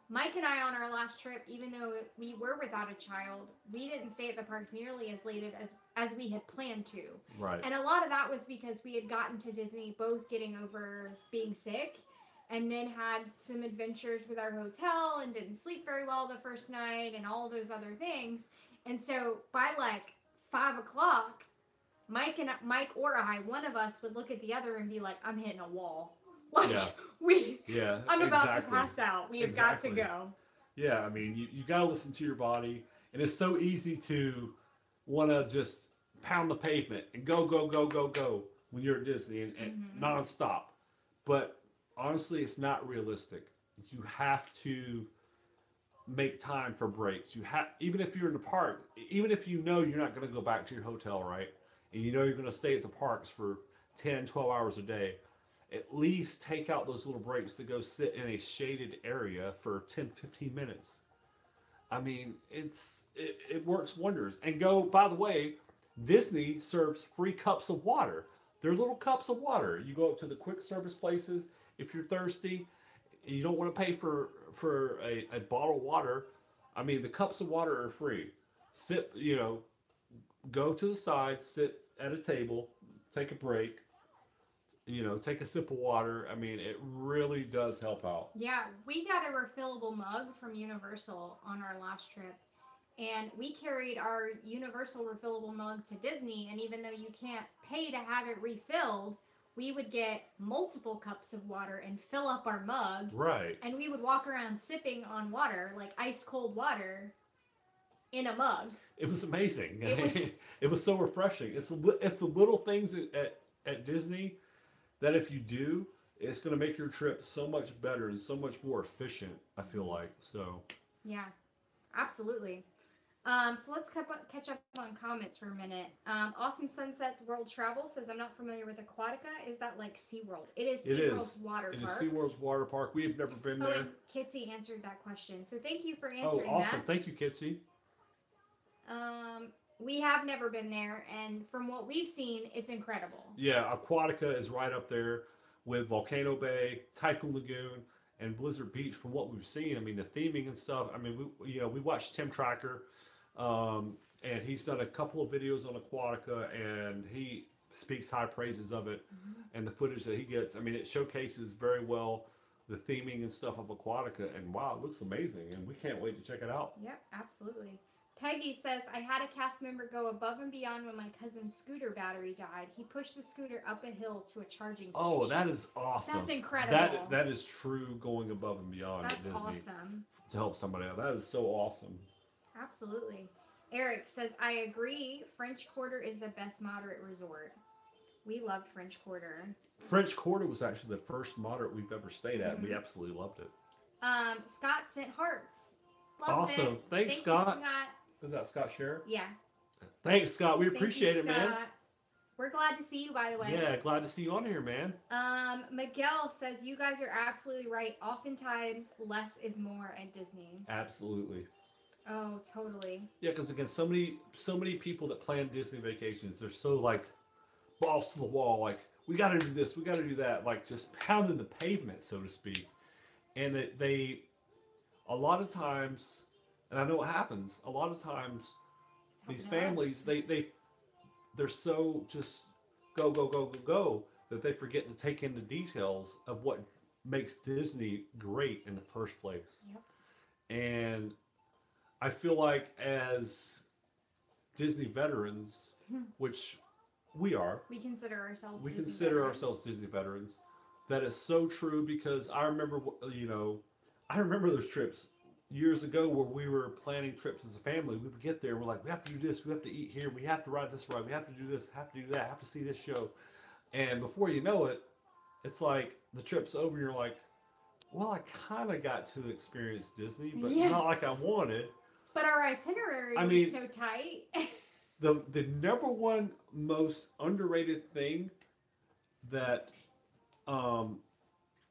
Mike and I on our last trip, even though we were without a child, we didn't stay at the parks nearly as late as we had planned to. Right. And a lot of that was because we had gotten to Disney both getting over being sick and then had some adventures with our hotel and didn't sleep very well the first night and all those other things. And so by like 5 o'clock, Mike or I, one of us would look at the other and be like, I'm hitting a wall. Like, yeah. I'm about exactly. to pass out. We have got to go. Yeah, I mean, you got to listen to your body. And it's so easy to want to just pound the pavement and go when you're at Disney and nonstop. But honestly, it's not realistic. You have to make time for breaks. Even if you're in the park, even if you know you're not going to go back to your hotel, right? And you know you're going to stay at the parks for 10, 12 hours a day, at least take out those little breaks to go sit in a shaded area for 10, 15 minutes. I mean, it works wonders. And by the way, Disney serves free cups of water. They're little cups of water. You go up to the quick service places if you're thirsty and you don't want to pay for a bottle of water. I mean, the cups of water are free. Go to the side, sit at a table, take a break, take a sip of water. I mean, it really does help out. Yeah, we got a refillable mug from Universal on our last trip. And we carried our Universal refillable mug to Disney. And even though you can't pay to have it refilled, we would get multiple cups of water and fill up our mug. Right. And we would walk around sipping on water, like ice cold water, in a mug. It was amazing. It was so refreshing. It's the little things at Disney that if you do, it's going to make your trip so much better and so much more efficient, I feel like. So. Yeah, absolutely. So let's catch up on comments for a minute. Awesome Sunsets World Travel says, I'm not familiar with Aquatica. Is that like SeaWorld? It is SeaWorld's water park. It is SeaWorld's water park. We have never been there. And Kitsy answered that question. So thank you for answering awesome. that. Thank you, Kitsy. We have never been there, and from what we've seen, it's incredible. Yeah, Aquatica is right up there with Volcano Bay, Typhoon Lagoon, and Blizzard Beach. From what we've seen, I mean, the theming and stuff. I mean, we watched Tim Tracker, and he's done a couple of videos on Aquatica, and he speaks high praises of it, and the footage that he gets. I mean, it showcases very well the theming and stuff of Aquatica, and wow, it looks amazing, and we can't wait to check it out. Yep, absolutely. Peggy says, I had a cast member go above and beyond when my cousin's scooter battery died. He pushed the scooter up a hill to a charging station. Oh, that is awesome. That's incredible. That is true going above and beyond at Disney. That's awesome. To help somebody out. That is so awesome. Absolutely. Eric says, I agree. French Quarter is the best moderate resort. We loved French Quarter. French Quarter was actually the first moderate we've ever stayed at. We absolutely loved it. Scott sent hearts. Loves awesome. it. Thanks, Thank Scott. You, Scott. Is that Scott Scherer? Yeah. Thanks, Scott. We appreciate it, man. We're glad to see you, by the way. Yeah, glad to see you on here, man. Miguel says, you guys are absolutely right. Oftentimes, less is more at Disney. Absolutely. Oh, totally. Yeah, because again, so many people that plan Disney vacations, they're so like balls to the wall, like we got to do this, we got to do that, like just pounding the pavement, so to speak. And they a lot of times, and I know what happens, a lot of times these families, they're so just go that they forget to take in the details of what makes Disney great in the first place. Yep. And I feel like as Disney veterans, which we are, we consider ourselves Disney veterans. That is so true, because I remember those trips years ago where we were planning trips as a family. We would get there, we're like, we have to do this, we have to eat here, we have to ride this ride, we have to do this, have to do that, have to see this show. And before you know it, it's like the trip's over. You're like, well, I kind of got to experience Disney, but Yeah. not like I wanted. But our itinerary I was mean, so tight. The number one most underrated thing that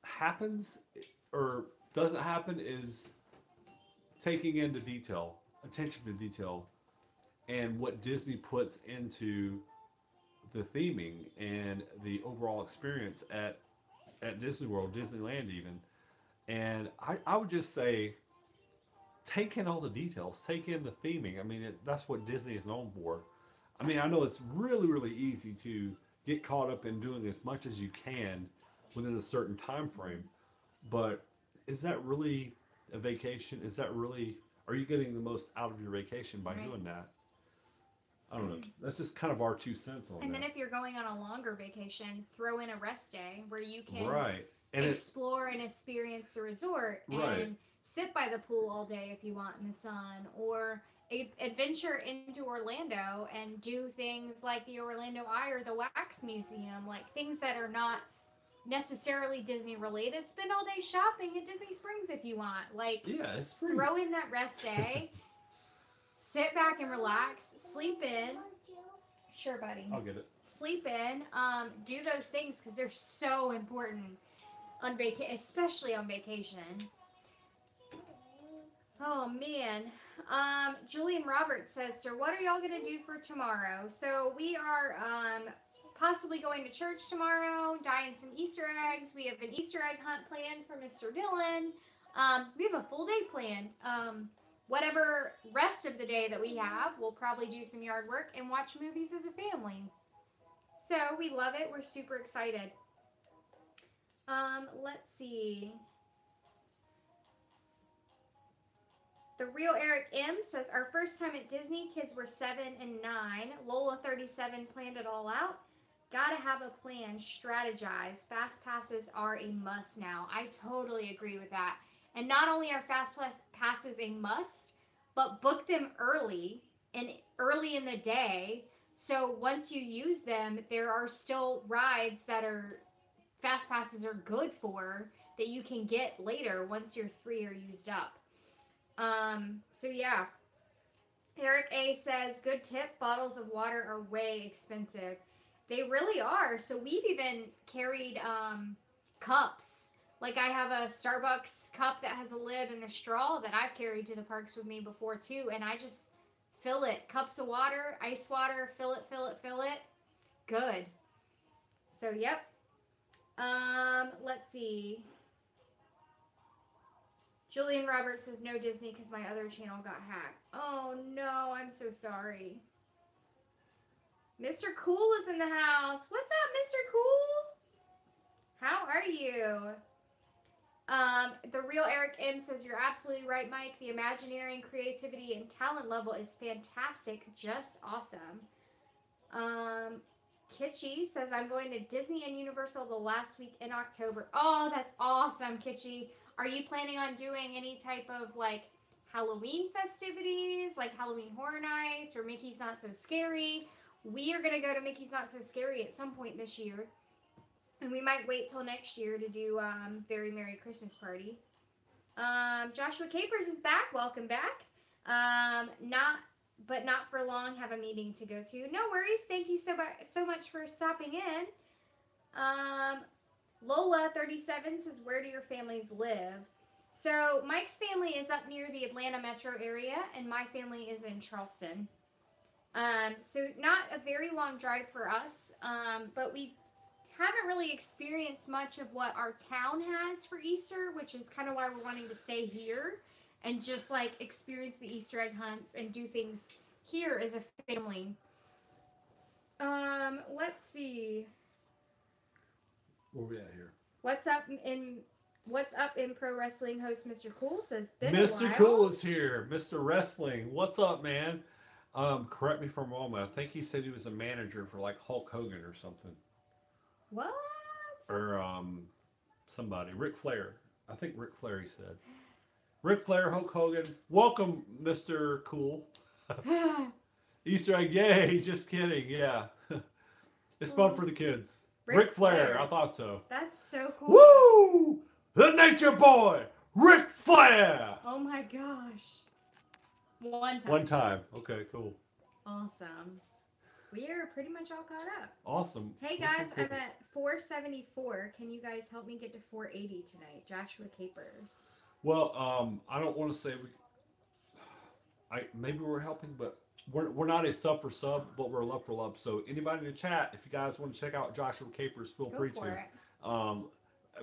happens or doesn't happen is taking into detail, attention to detail, and what Disney puts into the theming and the overall experience at Disney World, Disneyland even. And I would just say take in all the details, take in the theming. I mean, that's what Disney is known for. I mean, I know it's really, really easy to get caught up in doing as much as you can within a certain time frame, but is that really a vacation? Is that really, are you getting the most out of your vacation by Right. doing that? I don't know. That's just kind of our 2 cents on And that. then if you're going on a longer vacation, throw in a rest day where you can Right. And explore and experience the resort Right. and sit by the pool all day if you want in the sun, or adventure into Orlando and do things like the Orlando Eye or the Wax Museum, like things that are not necessarily Disney related. Spend all day shopping at Disney Springs if you want. Like, yeah, it's free. throw in that rest day, sit back and relax, sleep in. Sure, buddy. I'll get it. Sleep in. Do those things because they're so important on vacation, especially on vacation. Oh man. Julian Roberts says, "So what are y'all gonna do for tomorrow?" So we are possibly going to church tomorrow, dyeing some Easter eggs. We have an Easter egg hunt planned for Mr. Dillon. We have a full day planned. Whatever rest of the day that we have, we'll probably do some yard work and watch movies as a family. So we love it. We're super excited. Let's see. The Real Eric M says, our first time at Disney, kids were 7 and 9. Lola 37 planned it all out. Gotta have a plan, strategize. Fast passes are a must now. I totally agree with that. And not only are fast passes a must, but book them early and early in the day. So once you use them, there are still rides that are fast passes are good for that you can get later once your 3 are used up. So yeah. Eric A says, good tip, bottles of water are way expensive. They really are. So we've even carried cups. Like I have a Starbucks cup that has a lid and a straw that I've carried to the parks with me before too. And I just fill it. Cups of water, ice water, fill it. Good. So yep. Let's see. Julian Roberts says no Disney because my other channel got hacked. Oh no, I'm so sorry. Mr. Cool is in the house. What's up, Mr. Cool? How are you? The Real Eric M says you're absolutely right, Mike. The Imagineering, creativity, and talent level is fantastic. Just awesome. Kitschy says I'm going to Disney and Universal the last week in October. Oh, that's awesome, Kitschy. Are you planning on doing any type of like Halloween festivities, like Halloween Horror Nights or Mickey's Not So Scary? We are going to go to Mickey's Not So Scary at some point this year. And we might wait till next year to do Very Merry Christmas Party. Joshua Capers is back. Welcome back. Not for long. Have a meeting to go to. No worries. Thank you so much for stopping in. Lola 37 says, where do your families live? So Mike's family is up near the Atlanta metro area, and my family is in Charleston. So not a very long drive for us, but we haven't really experienced much of what our town has for Easter, which is kind of why we're wanting to stay here and just like experience the Easter egg hunts and do things here as a family. Let's see. Where we at here? What's up in pro wrestling host Mr. Cool says been Mr. a while. Cool is here. Mr. Wrestling. What's up, man? Correct me if I'm wrong, but I think he said he was a manager for like Hulk Hogan or something. What? Or somebody. Ric Flair. I think Ric Flair he said. Ric Flair, Hulk Hogan. Welcome, Mr. Cool. Easter egg, yay, just kidding, yeah. It's fun for the kids. Ric Flair. I thought so. That's so cool. Woo! The Nature Boy, Ric Flair. Oh my gosh. One time. One time. Okay, cool. Awesome. We are pretty much all caught up. Awesome. Hey guys, I'm at 474. Can you guys help me get to 480 tonight? Joshua Capers. Well, I don't want to say maybe we're helping, but we're not a sub for sub, but we're a love for love. So anybody in the chat, if you guys want to check out Joshua Capers, feel free to.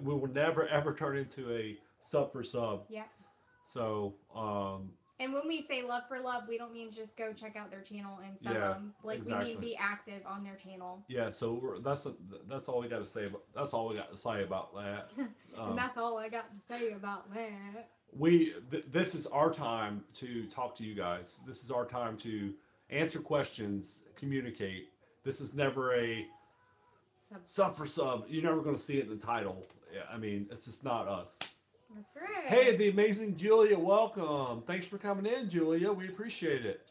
We will never ever turn into a sub for sub. Yeah. So. And when we say love for love, we don't mean just go check out their channel and sub them. Like exactly. we mean be active on their channel. Yeah. So that's all we got to say. That's all we got to say about that. And that's all I got to say about that. This is our time to talk to you guys. This is our time to answer questions, communicate. This is never a sub for sub. You're never going to see it in the title. I mean, it's just not us. That's right. Hey, the amazing Julia, welcome. Thanks for coming in, Julia. We appreciate it.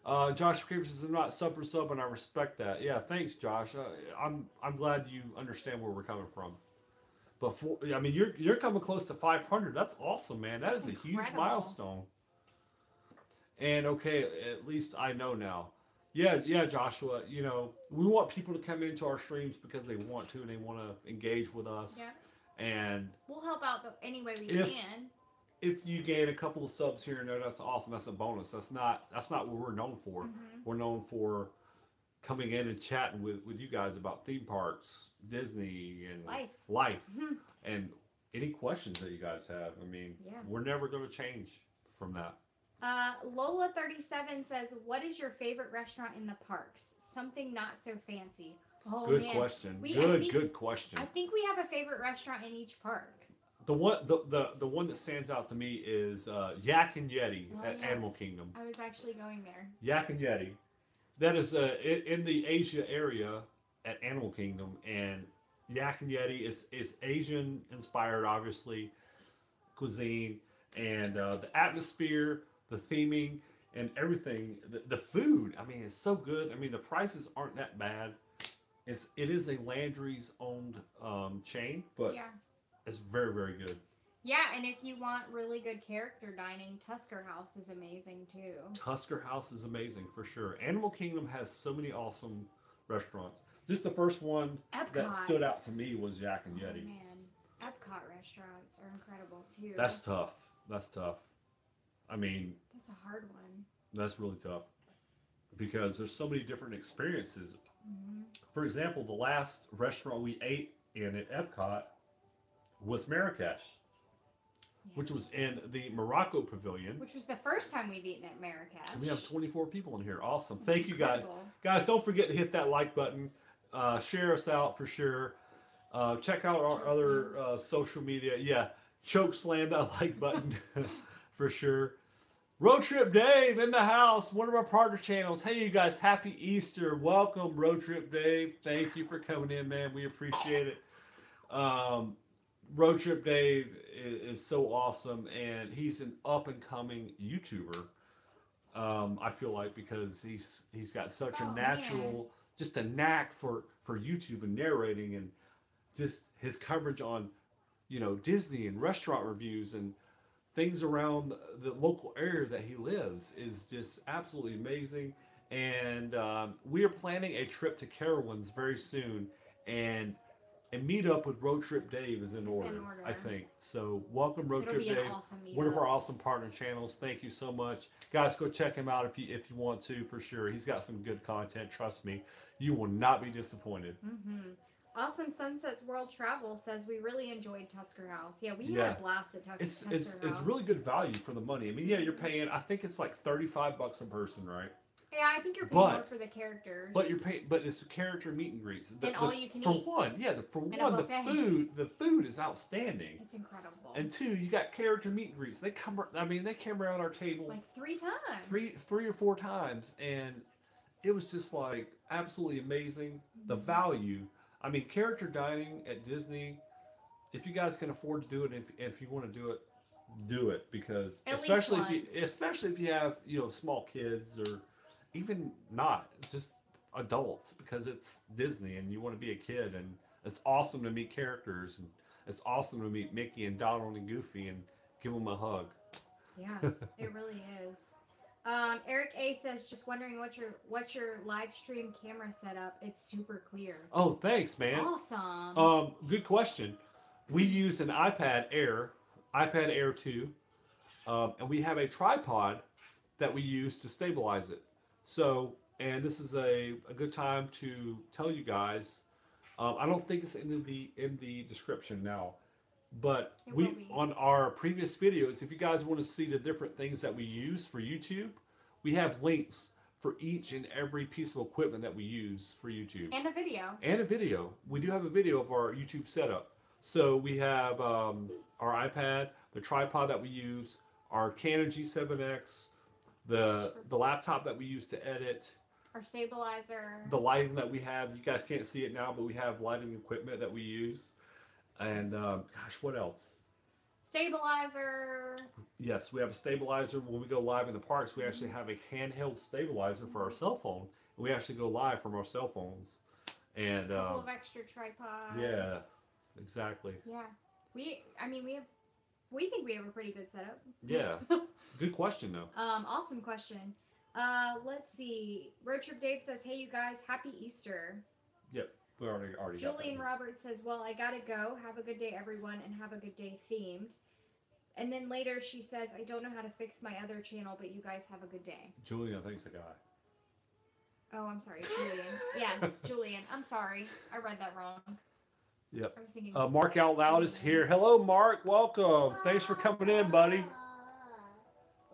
Josh Creepers is not sub for sub, and I respect that. Yeah, thanks, Josh. I'm glad you understand where we're coming from. But you're coming close to 500. That's awesome, man. That's a huge milestone. And okay, at least I know now. Yeah, Joshua. You know, we want people to come into our streams because they want to and they want to engage with us. Yeah. And we'll help out any way we can. If you gain a couple of subs here and there, that's awesome. That's a bonus. That's not what we're known for. Mm-hmm. We're known for coming in and chatting with you guys about theme parks, Disney, and life. Mm-hmm. And any questions that you guys have. I mean, we're never going to change from that. Lola37 says, "What is your favorite restaurant in the parks? Something not so fancy." Oh, good question. Good question. I think we have a favorite restaurant in each park. The one that stands out to me is Yak and Yeti at Animal Kingdom. I was actually going there. Yak and Yeti. That is in the Asia area at Animal Kingdom, and Yak and Yeti is Asian inspired, obviously, cuisine, and the atmosphere, the theming, and everything. The food, I mean, it's so good. I mean, the prices aren't that bad. It is a Landry's owned chain, but it's very, very good. Yeah, and if you want really good character dining, Tusker House is amazing too. Tusker House is amazing for sure. Animal Kingdom has so many awesome restaurants. Just the first one that stood out to me was Yak and Yeti. Oh, man, Epcot restaurants are incredible too. That's tough. I mean, that's a hard one. That's really tough because there's so many different experiences. Mm-hmm. For example, the last restaurant we ate in at Epcot was Marrakesh, which was in the Morocco Pavilion. Which was the first time we've eaten at Marrakesh. And we have 24 people in here. Awesome. Thank you, guys. Guys, don't forget to hit that like button. Share us out for sure. Check out our other social media. Yeah, choke slam that like button for sure. Road Trip Dave in the house, one of our partner channels. Hey, you guys, happy Easter. Welcome, Road Trip Dave. Thank you for coming in, man. We appreciate it. Road Trip Dave is so awesome, and he's an up-and-coming YouTuber, I feel like, because he's got such a natural, just a knack for YouTube and narrating, and just his coverage on, Disney and restaurant reviews and things around the local area that he lives is just absolutely amazing. And we are planning a trip to Carowinds very soon, and a meetup with Road Trip Dave is in order, I think. So welcome, Road Trip Dave, one of our awesome partner channels. Thank you so much, guys. Go check him out if you want to, for sure. He's got some good content. Trust me, you will not be disappointed. Mm-hmm. Awesome Sunsets World Travel says we really enjoyed Tusker House. Yeah, we had a blast at Tusker House. It's really good value for the money. I mean, you're paying, I think it's like $35 a person, right? Yeah, I think you're paying more for the characters. But you're paying, but it's character meet and greets. And all you can eat. For one, the food is outstanding. It's incredible. And two, you got character meet and greets. They come around our table like 3 times. Three or 4 times, and it was just like absolutely amazing. Mm-hmm. The value. I mean, character dining at Disney, if you guys can afford to do it, if you want to do it, because especially if you have small kids, or even not, just adults because it's Disney and you want to be a kid, and it's awesome to meet characters, and it's awesome to meet Mickey and Donald and Goofy and give them a hug. Yeah, it really is. Eric A says, just wondering what's your live stream camera setup? It's super clear. Oh, thanks, man. Awesome. Good question. We use an iPad Air 2, and we have a tripod that we use to stabilize it. So, and this is a good time to tell you guys. I don't think it's in the description now, but It will we be. on our previous videos. If you guys want to see the different things that we use for YouTube, we have links for each and every piece of equipment that we use for YouTube. And a video. And a video. We do have a video of our YouTube setup. So we have our iPad, the tripod that we use, our Canon G7X, the laptop that we use to edit, Our stabilizer. the lighting that we have. You guys can't see it now, but we have lighting equipment that we use. And gosh, what else? Stabilizer. Yes, we have a stabilizer. When we go live in the parks, we actually have a handheld stabilizer for our cell phone. We actually go live from our cell phones. And A couple of extra tripods. yeah, exactly. Yeah. We think we have a pretty good setup. Yeah. Good question though. Awesome question. Let's see. Road Trip Dave says, "Hey you guys, happy Easter." Yep. We already got Julian that. Roberts says, "Well, I gotta go. Have a good day, everyone, and have a good day themed." And then later she says, "I don't know how to fix my other channel, but you guys have a good day." Julian, I think it's a guy. Oh, I'm sorry, Julian. Yes, Julian. I'm sorry. I read that wrong. Yep. I was thinking. Mark Out Loud is here. Hello, Mark. Welcome. Thanks for coming in, buddy.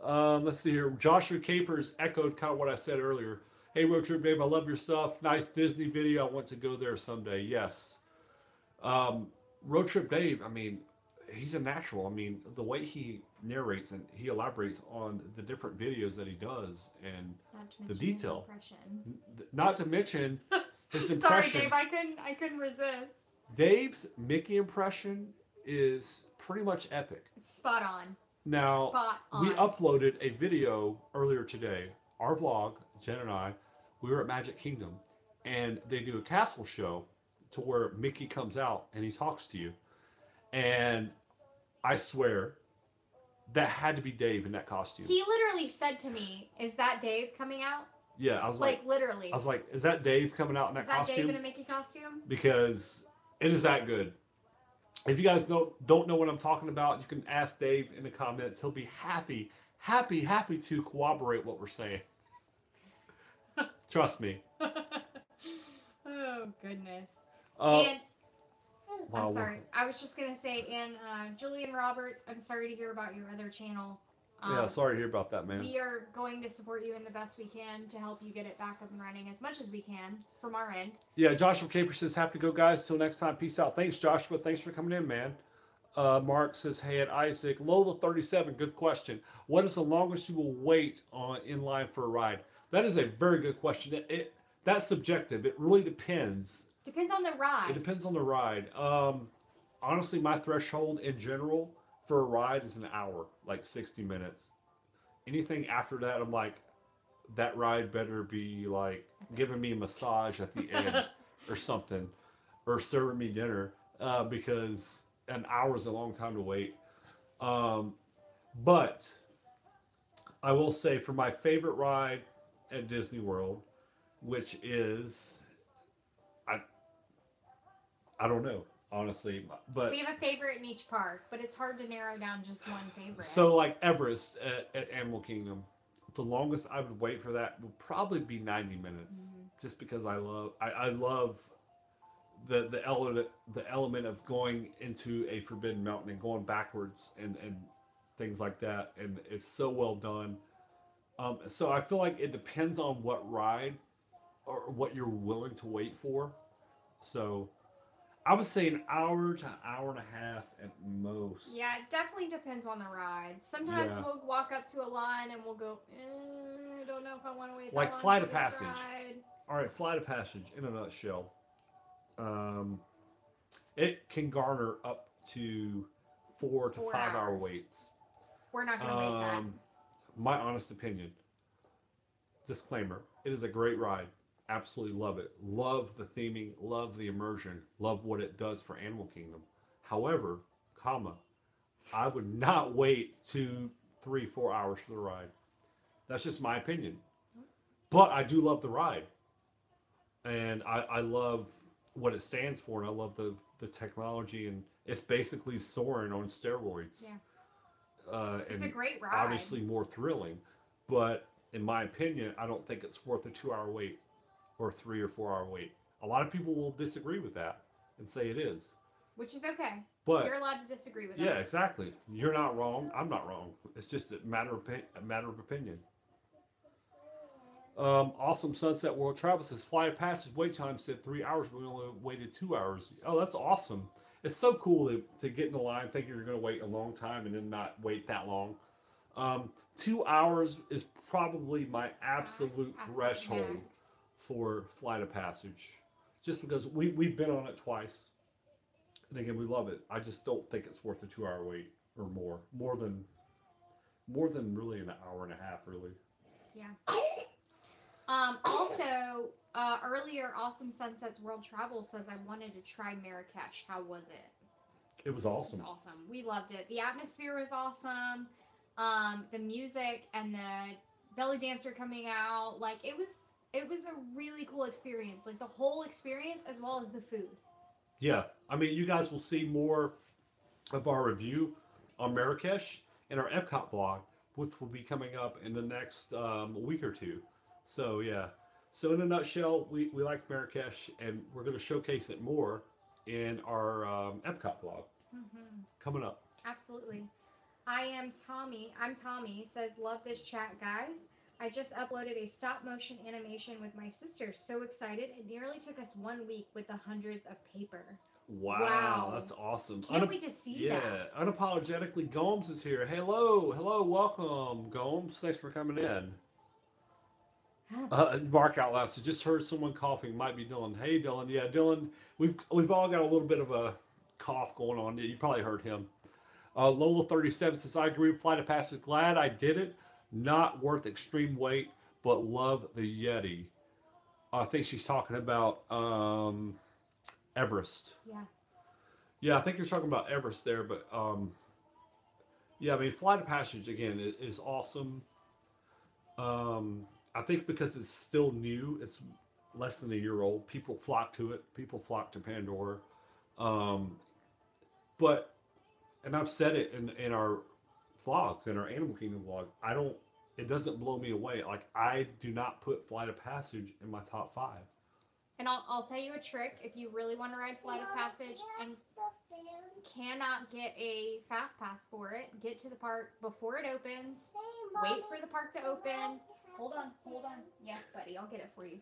Let's see here. Joshua Capers echoed kind of what I said earlier. Hey, Road Trip Babe, I love your stuff. Nice Disney video. I want to go there someday. Yes. Road Trip Dave, I mean, he's a natural. I mean, the way he narrates and he elaborates on the different videos that he does and Not to the mention his detail. impression. Not to mention his Sorry, impression. Dave. I couldn't resist. Dave's Mickey impression is pretty much epic. It's spot on. Now, Spot on. we uploaded a video earlier today, our vlog, Jen and I, we were at Magic Kingdom, and they do a castle show to where Mickey comes out and he talks to you. And I swear, that had to be Dave in that costume. He literally said to me, "Is that Dave coming out?" Yeah, I was like, literally. I was like, is that Dave coming out in that Is that costume? Dave in a Mickey costume? Because it is that good. If you guys don't know what I'm talking about, you can ask Dave in the comments. He'll be happy to corroborate what we're saying. Trust me. Oh goodness. Uh, And wow, I'm sorry. I was just gonna say, and Julian Roberts, I'm sorry to hear about your other channel. Yeah, sorry to hear about that, man. We are going to support you in the best we can to help you get it back up and running as much as we can from our end. Yeah, Joshua Caper says, have to go, guys. Till next time. Peace out. Thanks, Joshua. Thanks for coming in, man. Mark says, hey, at Isaac. Lola 37, good question. What is the longest you will wait in line for a ride? That is a very good question. That's subjective. It really depends. Depends on the ride. It depends on the ride. Honestly, my threshold in general for a ride is an hour, like 60 minutes. Anything after that, I'm like, that ride better be like giving me a massage at the end or something, or serving me dinner, because an hour is a long time to wait. But I will say, for my favorite ride at Disney World, which is, I don't know, honestly, but we have a favorite in each park, but it's hard to narrow down just one favorite. so like Everest at Animal Kingdom, the longest I would wait for that would probably be 90 minutes, just because I love the element of going into a forbidden mountain and going backwards and things like that, and it's so well done. So I feel like it depends on what ride or what you're willing to wait for. So I would say an hour to an hour and a half at most. Yeah, it definitely depends on the ride. Sometimes Yeah. we'll walk up to a line and we'll go, I don't know if I want to wait that Like long Flight for of this Passage. ride. All right, Flight of Passage in a nutshell. It can garner up to 4 to 4 5 hour hours. waits. We're not going to make that. My honest opinion. Disclaimer: it is a great ride. Absolutely love it. Love the theming, love the immersion, love what it does for Animal Kingdom. However, comma, I would not wait 2, 3, 4 hours for the ride. That's just my opinion. But I do love the ride. And I love what it stands for, and I love the technology, and it's basically soaring on steroids. Yeah. It's And a great ride. obviously more thrilling. But in my opinion, I don't think it's worth a 2 hour wait or 3 or 4 hour wait. A lot of people will disagree with that and say it is. Which is okay. But You're allowed to disagree with yeah, us. exactly. You're not wrong. I'm not wrong. It's just a matter of opinion. Awesome Sunset World Travel says flight of passage wait time said 3 hours, but we only waited 2 hours. Oh, that's awesome. It's so cool to get in the line thinking you're going to wait a long time and then not wait that long. 2 hours is probably my absolute threshold max. for flight of passage. Just because we've been on it twice. And again, we love it. I just don't think it's worth a 2 hour wait or more. More than really an hour and a half, really. Yeah. Also, earlier, Awesome Sunsets World Travel says I wanted to try Marrakesh. How was it? It was awesome. It was awesome. We loved it. The atmosphere was awesome. The music and the belly dancer coming out, like it was a really cool experience. Like the whole experience as well as the food. Yeah, I mean, you guys will see more of our review on Marrakesh in our Epcot vlog, which will be coming up in the next week or two. So yeah, so in a nutshell, we like Marrakesh, and we're going to showcase it more in our Epcot vlog coming up. Absolutely. I'm Tommy, says, love this chat, guys. I just uploaded a stop motion animation with my sister. So excited. It nearly took us 1 week with the hundreds of paper. Wow. That's awesome. Can't wait to see that. Yeah, unapologetically, Gomes is here. Hello, welcome, Gomes. Thanks for coming in. Mark out loud. So just heard someone coughing. Might be Dylan. Hey, Dylan. Yeah, Dylan. We've all got a little bit of a cough going on. You probably heard him. Lola 37 says, I agree with Flight of Passage. Glad I did it. Not worth extreme wait, but love the Yeti. I think she's talking about Everest. Yeah. Yeah, I think you're talking about Everest there, but yeah, I mean, Flight of Passage again is awesome. I think because it's still new, it's less than a year old. People flock to it. People flock to Pandora. But, and I've said it in our vlogs, in our Animal Kingdom vlog, it doesn't blow me away. Like, I do not put Flight of Passage in my top 5. And I'll tell you a trick if you really want to ride Flight of Passage and cannot get a fast pass for it. Get to the park before it opens. Wait for the park to open. Hold on. Yes, buddy, I'll get it for you.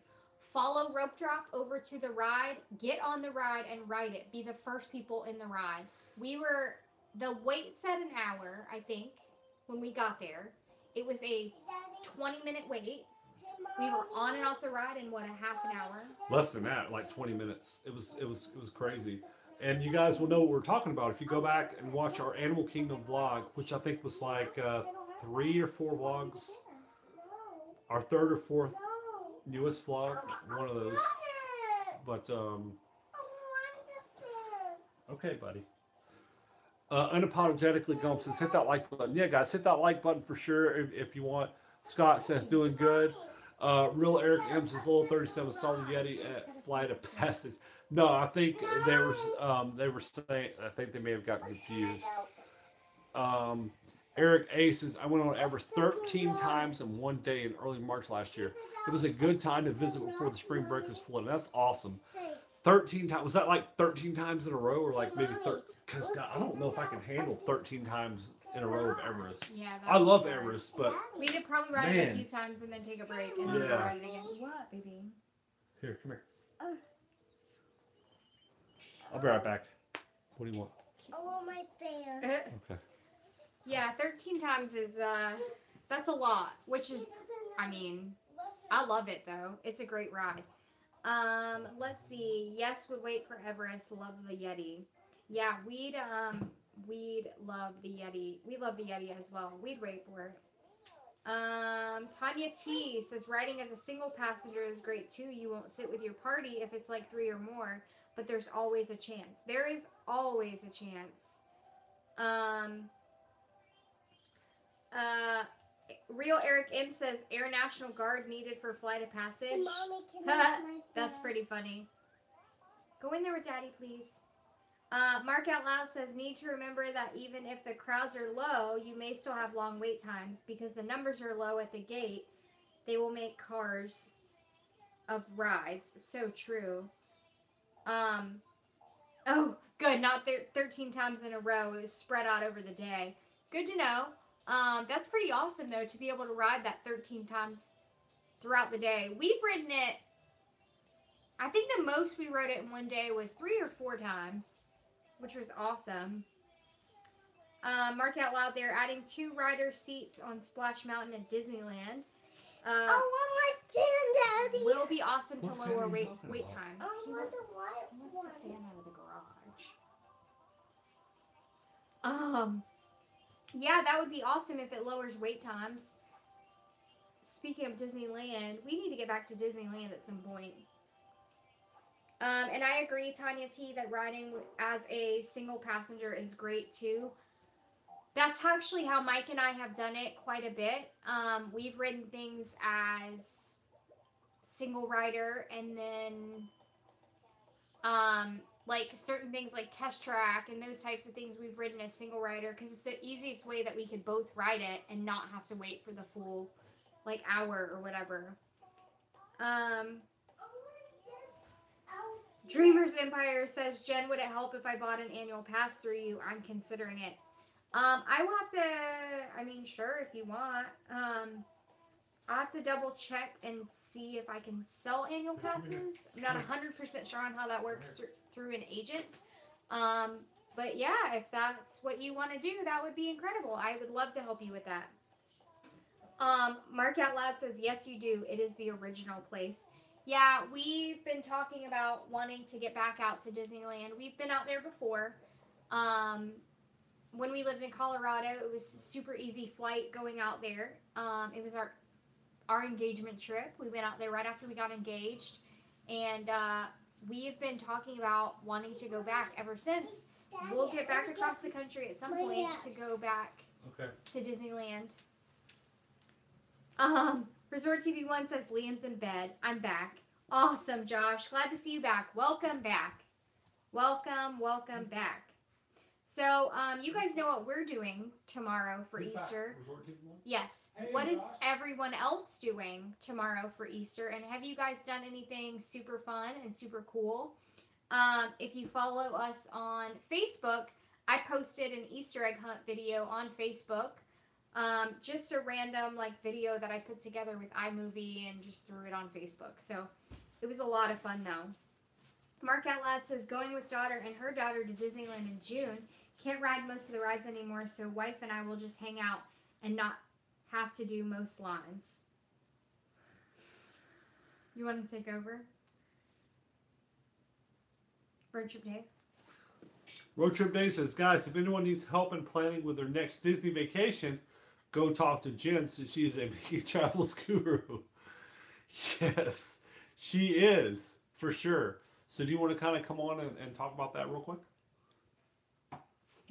Follow rope drop over to the ride. Get on the ride and ride it. Be the first people in the ride. The wait said an hour, I think, when we got there. It was a 20-minute wait. We were on and off the ride in what, a half an hour? Less than that, like 20 minutes. It was crazy. And you guys will know what we're talking about if you go back and watch our Animal Kingdom vlog, which I think was like 3 or 4 vlogs. Our 3rd or 4th newest vlog, one of those. But okay, buddy. Unapologetically Gump says, hit that like button. Yeah, guys, hit that like button for sure if you want. Scott says, doing good. Real Eric M says, Little 37 saw the Yeti at Flight of Passage. No, I think they were saying, I think they may have gotten confused. Eric A says, I went on Everest 13 times in one day in early March last year. It was a good time to visit before the spring break was flooded. That's awesome. 13 times. Was that like 13 times in a row, or like maybe 13? Because I don't know if I can handle 13 times in a row of Everest. Yeah, I love Everest, but we did probably ride it a few times and then take a break and then ride it again. What, baby? Here, come here. I'll be right back. What do you want? I want my bear. Okay. Yeah, 13 times is that's a lot. Which is, I mean, I love it though. It's a great ride. Let's see. Yes, would wait for Everest. Love the Yeti. Yeah, we'd love the Yeti. We love the Yeti as well. We'd wait for it. Tanya T says riding as a single passenger is great too. You won't sit with your party if it's like 3 or more, but there's always a chance. There is always a chance. Real Eric M says Air National Guard needed for flight of passage. Mommy, can I have my That's phone? pretty funny. Go in there with Daddy, please. Mark Out Loud says, need to remember that even if the crowds are low, you may still have long wait times because the numbers are low at the gate. They will make cars of rides. So true. Oh, good. Not 13 times in a row. It was spread out over the day. Good to know. That's pretty awesome, though, to be able to ride that 13 times throughout the day. We've ridden it, I think the most we rode it in one day was 3 or 4 times, which was awesome. Mark Out Loud, they're adding 2 rider seats on Splash Mountain at Disneyland. I want my stand, Daddy. Will be awesome to What fan lower are you wait talking about? times. I He want wants the white the one. fan out of the garage. Yeah, that would be awesome if it lowers wait times. Speaking of Disneyland, we need to get back to Disneyland at some point. And I agree, Tanya T, that riding as a single passenger is great too. That's actually how Mike and I have done it quite a bit. We've ridden things as single rider, and then like certain things like Test Track and those types of things we've ridden as single rider because it's the easiest way that we could both ride it and not have to wait for the full like hour or whatever. Dreamers Empire says, Jen, would it help if I bought an annual pass through you? I'm considering it. I will have to, I mean, sure, if you want. I'll have to double check and see if I can sell annual passes. I'm not 100% sure on how that works through an agent. But yeah, if that's what you want to do, that would be incredible. I would love to help you with that. Mark Out Loud says, yes, you do. It is the original place. Yeah, we've been talking about wanting to get back out to Disneyland. We've been out there before. When we lived in Colorado, it was a super easy flight going out there. It was our engagement trip. We went out there right after we got engaged. And we have been talking about wanting to go back ever since. We'll get back across the country at some point to go back to Disneyland. Resort TV 1 says Liam's in bed. I'm back. Awesome, Josh. Glad to see you back. Welcome back. Welcome back. So, you guys know what we're doing tomorrow for Easter. Yes. Hey, what is Josh. everyone else doing tomorrow for Easter? And have you guys done anything super fun and super cool? If you follow us on Facebook, I posted an Easter egg hunt video on Facebook. Just a random video that I put together with iMovie and just threw it on Facebook. So it was a lot of fun though. Mark Out Loud says going with daughter and her daughter to Disneyland in June. Can't ride most of the rides anymore, so wife and I will just hang out and not have to do most lines. You want to take over? Road Trip Dave? Road Trip Dave says, guys, if anyone needs help in planning with their next Disney vacation, go talk to Jen. So she's a Mickey Travels guru. Yes, she is, for sure. So do you want to kind of come on and talk about that real quick?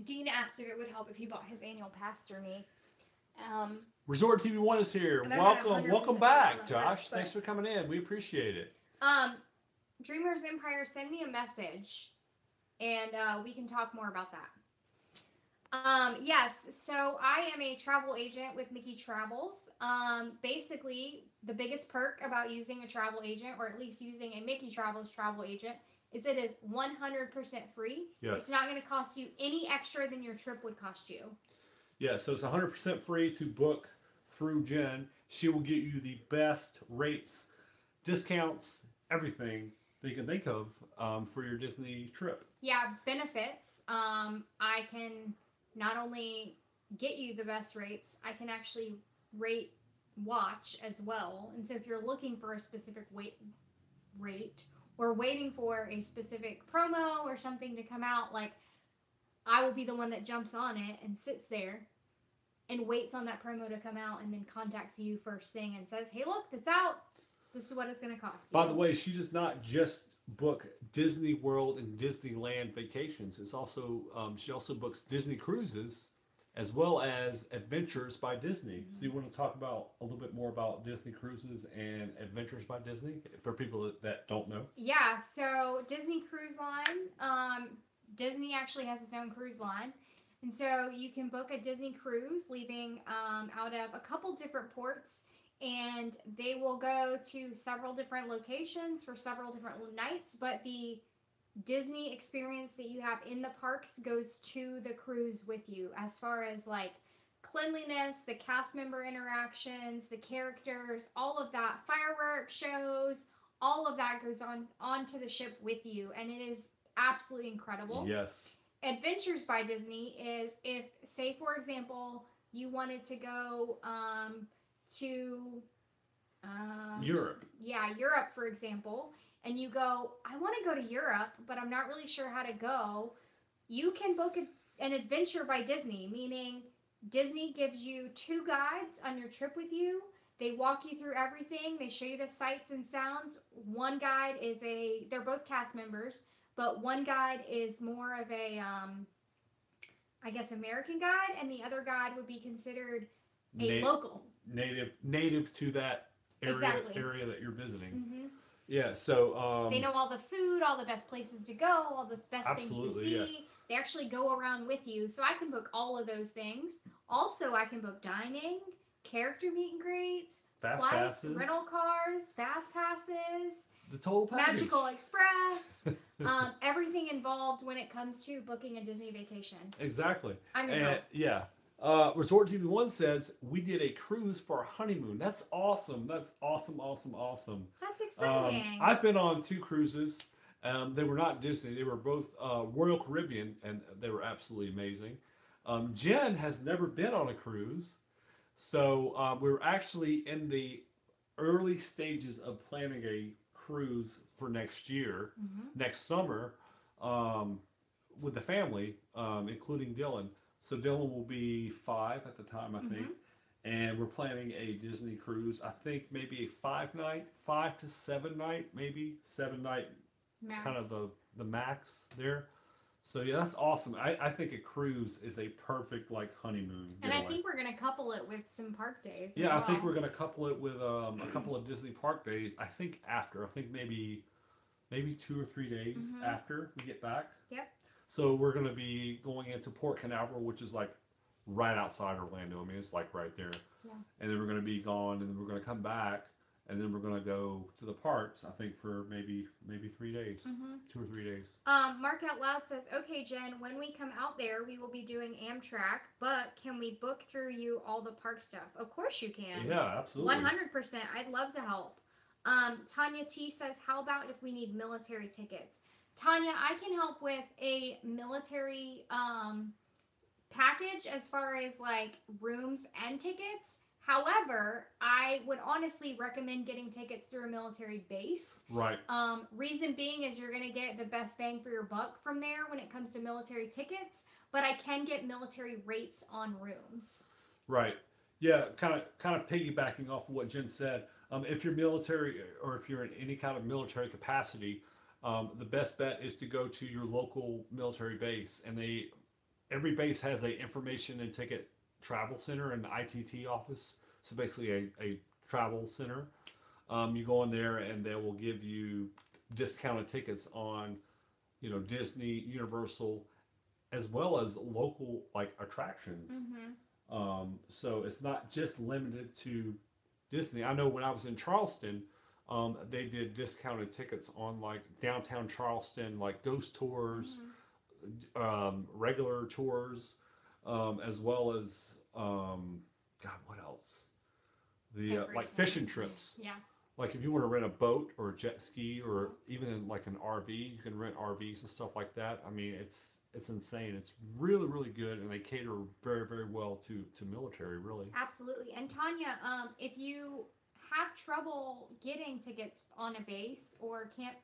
Dean asked if it would help if he bought his annual pass through me. Resort TV 1 is here. And I'm not Welcome 100% back, sure Josh. how that works, Thanks for coming in. We appreciate it. Dreamers Empire, send me a message and we can talk more about that. Yes, so I am a travel agent with Mickey Travels. Basically, the biggest perk about using a travel agent, or at least using a Mickey Travels travel agent, is it is 100% free. Yes. It's not going to cost you any extra than your trip would cost you. Yeah, so it's 100% free to book through Jen. She will get you the best rates, discounts, everything that you can think of for your Disney trip. Yeah, benefits. I can not only get you the best rates, I can actually watch as well. And so if you're looking for a specific rate or waiting for a specific promo or something to come out, I will be the one that jumps on it and sits there and waits on that promo to come out and then contacts you first thing and says, hey, look, this out. This is what it's going to cost you. By the way, she does not just book Disney World and Disneyland vacations. It's also she also books Disney cruises as well as Adventures by Disney. So you want to talk about a little bit more about Disney cruises and Adventures by Disney for people that don't know? Yeah, so Disney Cruise Line, Disney actually has its own cruise line. And so you can book a Disney cruise leaving out of a couple different ports, and they will go to several different locations for several different nights, but the Disney experience that you have in the parks goes to the cruise with you, as far as like cleanliness, the cast member interactions, the characters, all of that, fireworks shows, all of that goes onto the ship with you, and it is absolutely incredible. Yes. Adventures by Disney is if, say for example, you wanted to go to Europe. Yeah, Europe, for example, and you go, I want to go to Europe, but I'm not really sure how to go. You can book an adventure by Disney, meaning Disney gives you 2 guides on your trip with you. They walk you through everything. They show you the sights and sounds. One guide is they're both cast members, but one guide is more of a, I guess, American guide, and the other guide would be considered a local. Native to that area, Exactly. area that you're visiting. Mm-hmm. Yeah, so... they know all the food, all the best places to go, all the best things to see. Yeah. They actually go around with you, so I can book all of those things. Also, I can book dining, character meet and greets, Fast flights, passes. rental cars, fast passes, The total package. Magical Express, everything involved when it comes to booking a Disney vacation. Exactly. I mean, and, yeah. Resort TV 1 says, we did a cruise for our honeymoon. That's awesome. That's awesome. That's exciting. I've been on 2 cruises. They were not Disney. They were both Royal Caribbean, and they were absolutely amazing. Jen has never been on a cruise. So we're actually in the early stages of planning a cruise for next year, next summer, with the family, including Dylan. So Dylan will be 5 at the time, I think. And we're planning a Disney cruise. I think maybe a 5-night, 5 to 7 night, maybe 7 night, Max. kind of the max there. So yeah, that's awesome. I think a cruise is a perfect like honeymoon And getaway. I think we're going to couple it with some park days. Yeah, as well. I think we're going to couple it with a couple of Disney park days. I think maybe 2 or 3 days after we get back. Yep. So we're going to be going into Port Canaveral, which is like right outside Orlando. I mean, it's like right there. Yeah. And then we're going to be gone, and then we're going to come back, and then we're going to go to the parks, I think, for maybe 3 days, 2 or 3 days. Mark Out Loud says, okay, Jen, when we come out there, we will be doing Amtrak, but can we book through you all the park stuff? Of course you can. Yeah, absolutely. 100%. I'd love to help. Tanya T says, how about if we need military tickets? Tanya, I can help with a military package as far as like rooms and tickets. However, I would honestly recommend getting tickets through a military base. Right. Reason being is you're going to get the best bang for your buck from there when it comes to military tickets, but I can get military rates on rooms. Right. Yeah, kind of piggybacking off of what Jen said. If you're military or if you're in any kind of military capacity, the best bet is to go to your local military base, and every base has a information and ticket travel center and ITT office. So basically a travel center. You go in there and they will give you discounted tickets on, Disney, Universal, as well as local like attractions. So it's not just limited to Disney. I know when I was in Charleston, they did discounted tickets on like downtown Charleston, like ghost tours, regular tours, as well as what else? The like fishing trips. Yeah. Like if you want to rent a boat or a jet ski or even like an RV, you can rent RVs and stuff like that. I mean, it's insane. It's really, really good, and they cater very, very well to military, really. Absolutely. And Tanya, if you have trouble getting tickets on a base or can't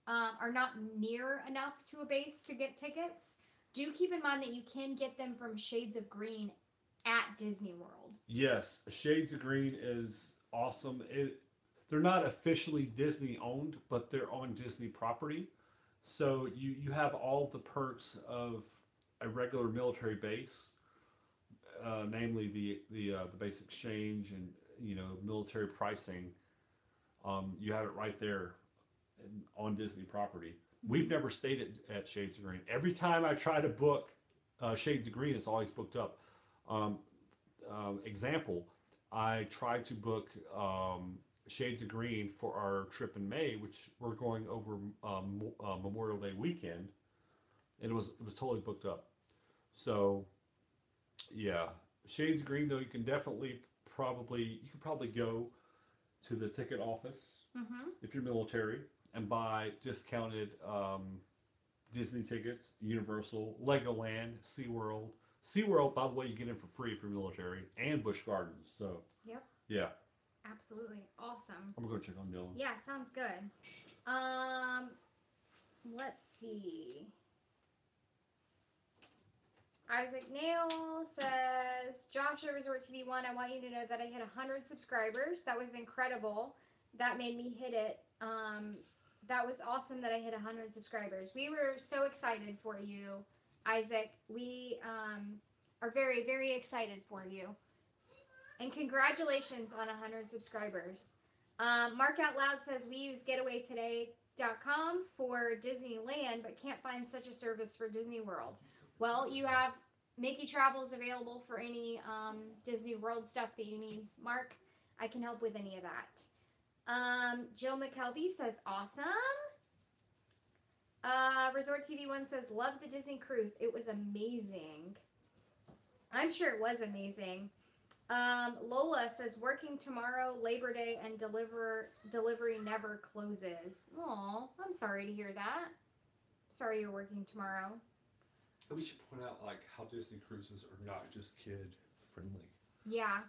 are not near enough to a base to get tickets, do keep in mind that you can get them from Shades of Green at Disney World. Yes, Shades of Green is awesome. They're not officially Disney owned, but they're on Disney property. So you have all the perks of a regular military base, namely the base exchange and military pricing. You have it right there on Disney property. We've never stayed at Shades of Green. Every time I try to book Shades of Green, it's always booked up. Example, I tried to book Shades of Green for our trip in May, which we're going over Memorial Day weekend, and it was totally booked up. So, yeah, Shades of Green though you can probably go to the ticket office if you're military and buy discounted Disney tickets, Universal, Legoland, SeaWorld. SeaWorld, by the way, you get in for free if you're military, and Busch Gardens. So, yep. Yeah. Absolutely. Awesome. I'm going to go check on Dylan. Yeah, sounds good. Let's see. Isaac Nail says, Josh at Resort TV 1, I want you to know that I hit 100 subscribers. That was incredible. That made me hit it. That was awesome that I hit 100 subscribers. We were so excited for you, Isaac. We are very, very excited for you. And congratulations on 100 subscribers. Mark Out Loud says, we use getawaytoday.com for Disneyland, but can't find such a service for Disney World. Well, you have Mickey Travels available for any Disney World stuff that you need. Mark, I can help with any of that. Jill McKelvey says, awesome. Resort TV 1 says, love the Disney cruise. It was amazing. I'm sure it was amazing. Lola says, working tomorrow, Labor Day, and delivery never closes. Aw, I'm sorry to hear that. Sorry you're working tomorrow. We should point out how Disney cruises are not just kid friendly. Yeah.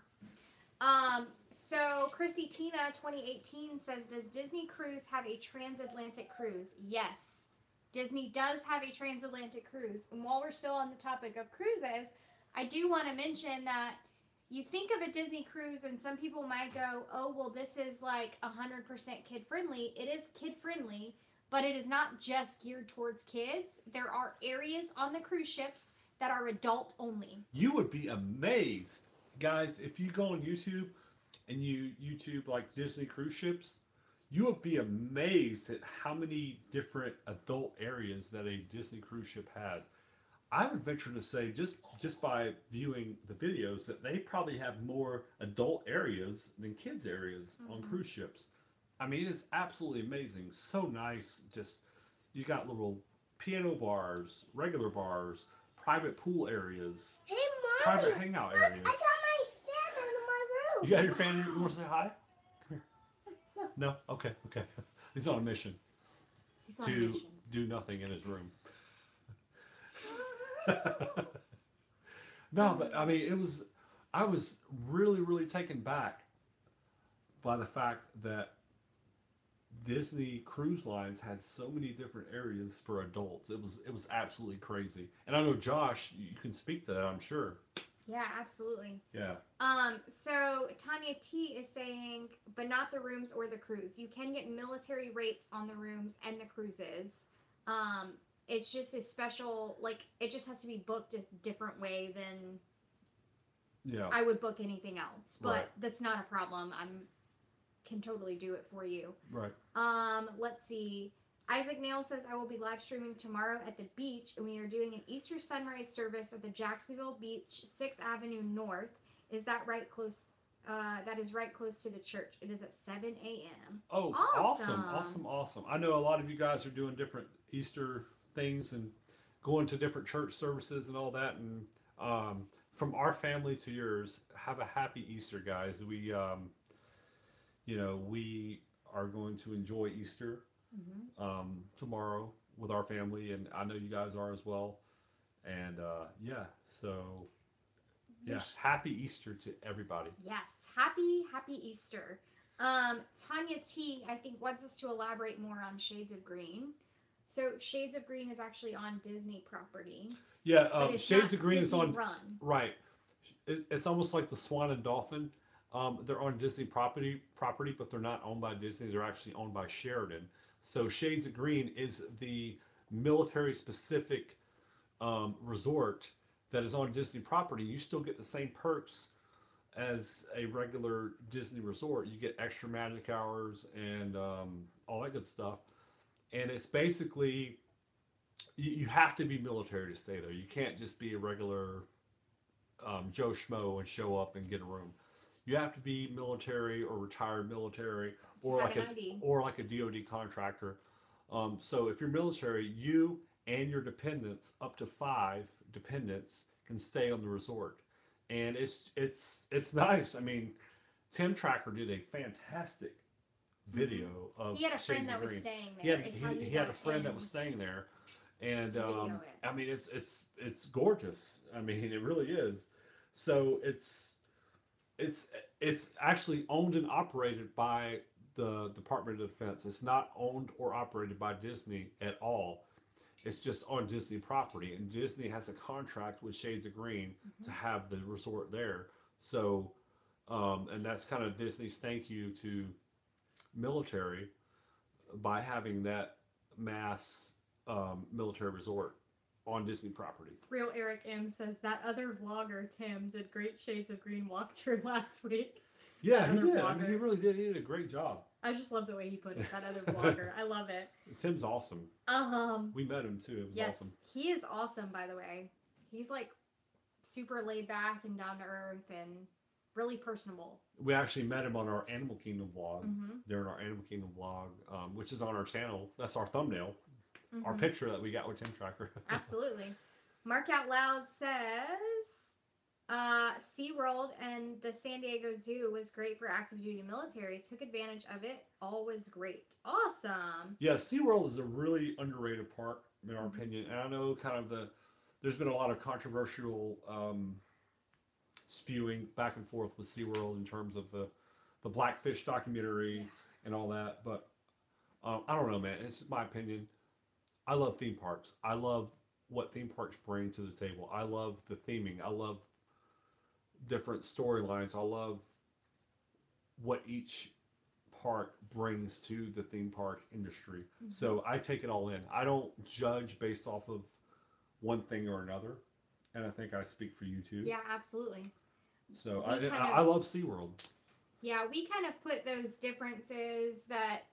So Chrissy Tina 2018 says, does Disney Cruise have a transatlantic cruise? Yes. Disney does have a transatlantic cruise. And while we're still on the topic of cruises, I do want to mention that you think of a Disney cruise and some people might go, oh, well, this is 100% kid friendly. It is kid friendly, but it is not just geared towards kids. There are areas on the cruise ships that are adult only. You would be amazed, guys, if you go on YouTube and you YouTube Disney cruise ships, you would be amazed at how many different adult areas that a Disney cruise ship has. I would venture to say, just by viewing the videos, that they probably have more adult areas than kids areas on cruise ships. I mean, it is absolutely amazing. So nice. Just, you got little piano bars, regular bars, private pool areas, Hey, Mommy, private hangout areas. I got my fan in my room. You got your fan? You want to say hi? Come here. No? Okay. He's on a mission to do nothing in his room. No, but I mean, I was really, really taken back by the fact that Disney Cruise Lines had so many different areas for adults. It was absolutely crazy. And I know, Josh, you can speak to that, I'm sure. Yeah, absolutely. Yeah. So Tanya T is saying, but not the rooms or the cruise. You can get military rates on the rooms and the cruises. It's just a special, it just has to be booked a different way than I would book anything else. But that's not a problem. Can totally do it for you. Right. Let's see. Isaac Nail says, I will be live streaming tomorrow at the beach, and we are doing an Easter sunrise service at the Jacksonville Beach, 6th Avenue North. Is that right close? That is right close to the church. It is at 7 a.m. Oh, awesome. I know a lot of you guys are doing different Easter things and going to different church services and all that. And from our family to yours, have a happy Easter, guys. We, we are going to enjoy Easter tomorrow with our family, and I know you guys are as well. And happy Easter to everybody. Yes, happy Easter. Tanya T, I think, wants us to elaborate more on Shades of Green. So Shades of Green is actually on Disney property. Yeah, Shades of Green is on run. Right. it's almost like the Swan and Dolphin. They're on Disney property, but they're not owned by Disney. They're actually owned by Sheridan. So Shades of Green is the military specific resort that is on Disney property. You still get the same perks as a regular Disney resort. You get extra magic hours and all that good stuff. And it's basically you have to be military to stay there. You can't just be a regular Joe Schmo and show up and get a room. You have to be military or retired military or have like an a ID. or like a DoD contractor. So if you're military, you and your dependents, up to 5 dependents, can stay on the resort, and it's nice. I mean, Tim Tracker did a fantastic video of He had a friend Shades that of was Green. staying He there. had It's how he had a got friend that in was staying there, and to video it. I mean it's gorgeous. I mean it really is. So it's actually owned and operated by the Department of Defense. It's not owned or operated by Disney at all. It's just on Disney property, and Disney has a contract with Shades of Green to have the resort there. So, and that's kind of Disney's thank you to military by having that mass military resort on Disney property. Real Eric M says that other vlogger Tim did great Shades of Green walkthrough last week. Yeah, That he other did. I mean, vlogger. he really did. He did a great job. I just love the way he put it. That other vlogger, I love it. Tim's awesome. We met him too. It was Yes, awesome. he is awesome. By the way, he's like super laid back and down to earth and really personable. We actually met him on our Animal Kingdom vlog. Mm-hmm. During our Animal Kingdom vlog, which is on our channel. That's our thumbnail. Mm-hmm. Our picture that we got with Tim Tracker. Absolutely. Mark Out Loud says SeaWorld and the San Diego Zoo was great for active duty military. Took advantage of it. All was great. Awesome. Yeah, SeaWorld is a really underrated park, in our opinion. And I know kind of there's been a lot of controversial spewing back and forth with SeaWorld in terms of the Blackfish documentary and all that. But I don't know, man. It's just my opinion. I love theme parks. I love what theme parks bring to the table. I love the theming. I love different storylines. I love what each park brings to the theme park industry. So I take it all in. I don't judge based off of one thing or another. And I think I speak for you too. Yeah, absolutely. So We I love SeaWorld. Yeah, we kind of put those differences that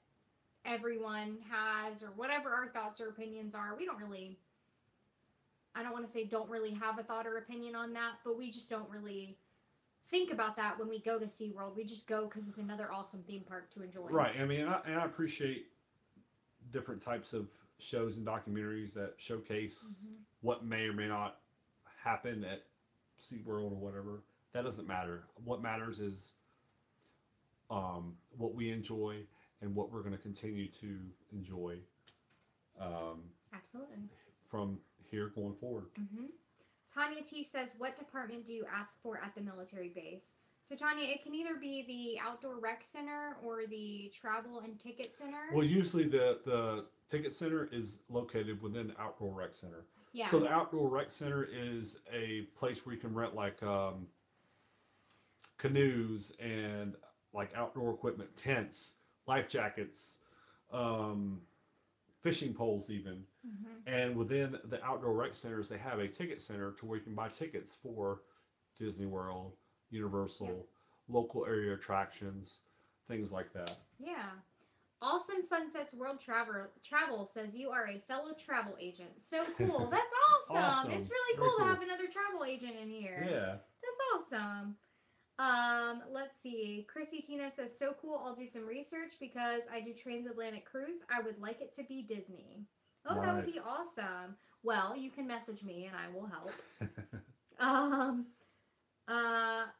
everyone has or whatever our thoughts or opinions are. We don't really, I don't want to say don't really have a thought or opinion on that, but we just don't really think about that when we go to SeaWorld. We just go because it's another awesome theme park to enjoy. Right. I mean, I appreciate different types of shows and documentaries that showcase what may or may not happen at SeaWorld or whatever. That doesn't matter. What matters is what we enjoy and what we're going to continue to enjoy Absolutely. from here going forward. Tanya T says, what department do you ask for at the military base? So, Tanya, it can either be the outdoor rec center or the travel and ticket center. Well, usually the ticket center is located within the outdoor rec center. Yeah. So the outdoor rec center is a place where you can rent like canoes and like outdoor equipment, tents, life jackets, fishing poles even. And within the outdoor rec centers, they have a ticket center to where you can buy tickets for Disney World, Universal, local area attractions, things like that. Yeah. Awesome Sunsets World Travel says you are a fellow travel agent. So cool. That's awesome. Awesome. It's really Very cool cool. to have another travel agent in here. Yeah. That's awesome. Let's see. Chrissy Tina says, so cool. I'll do some research because I do transatlantic cruise. I would like it to be Disney. Oh, that would be Nice. awesome. Well, you can message me and I will help.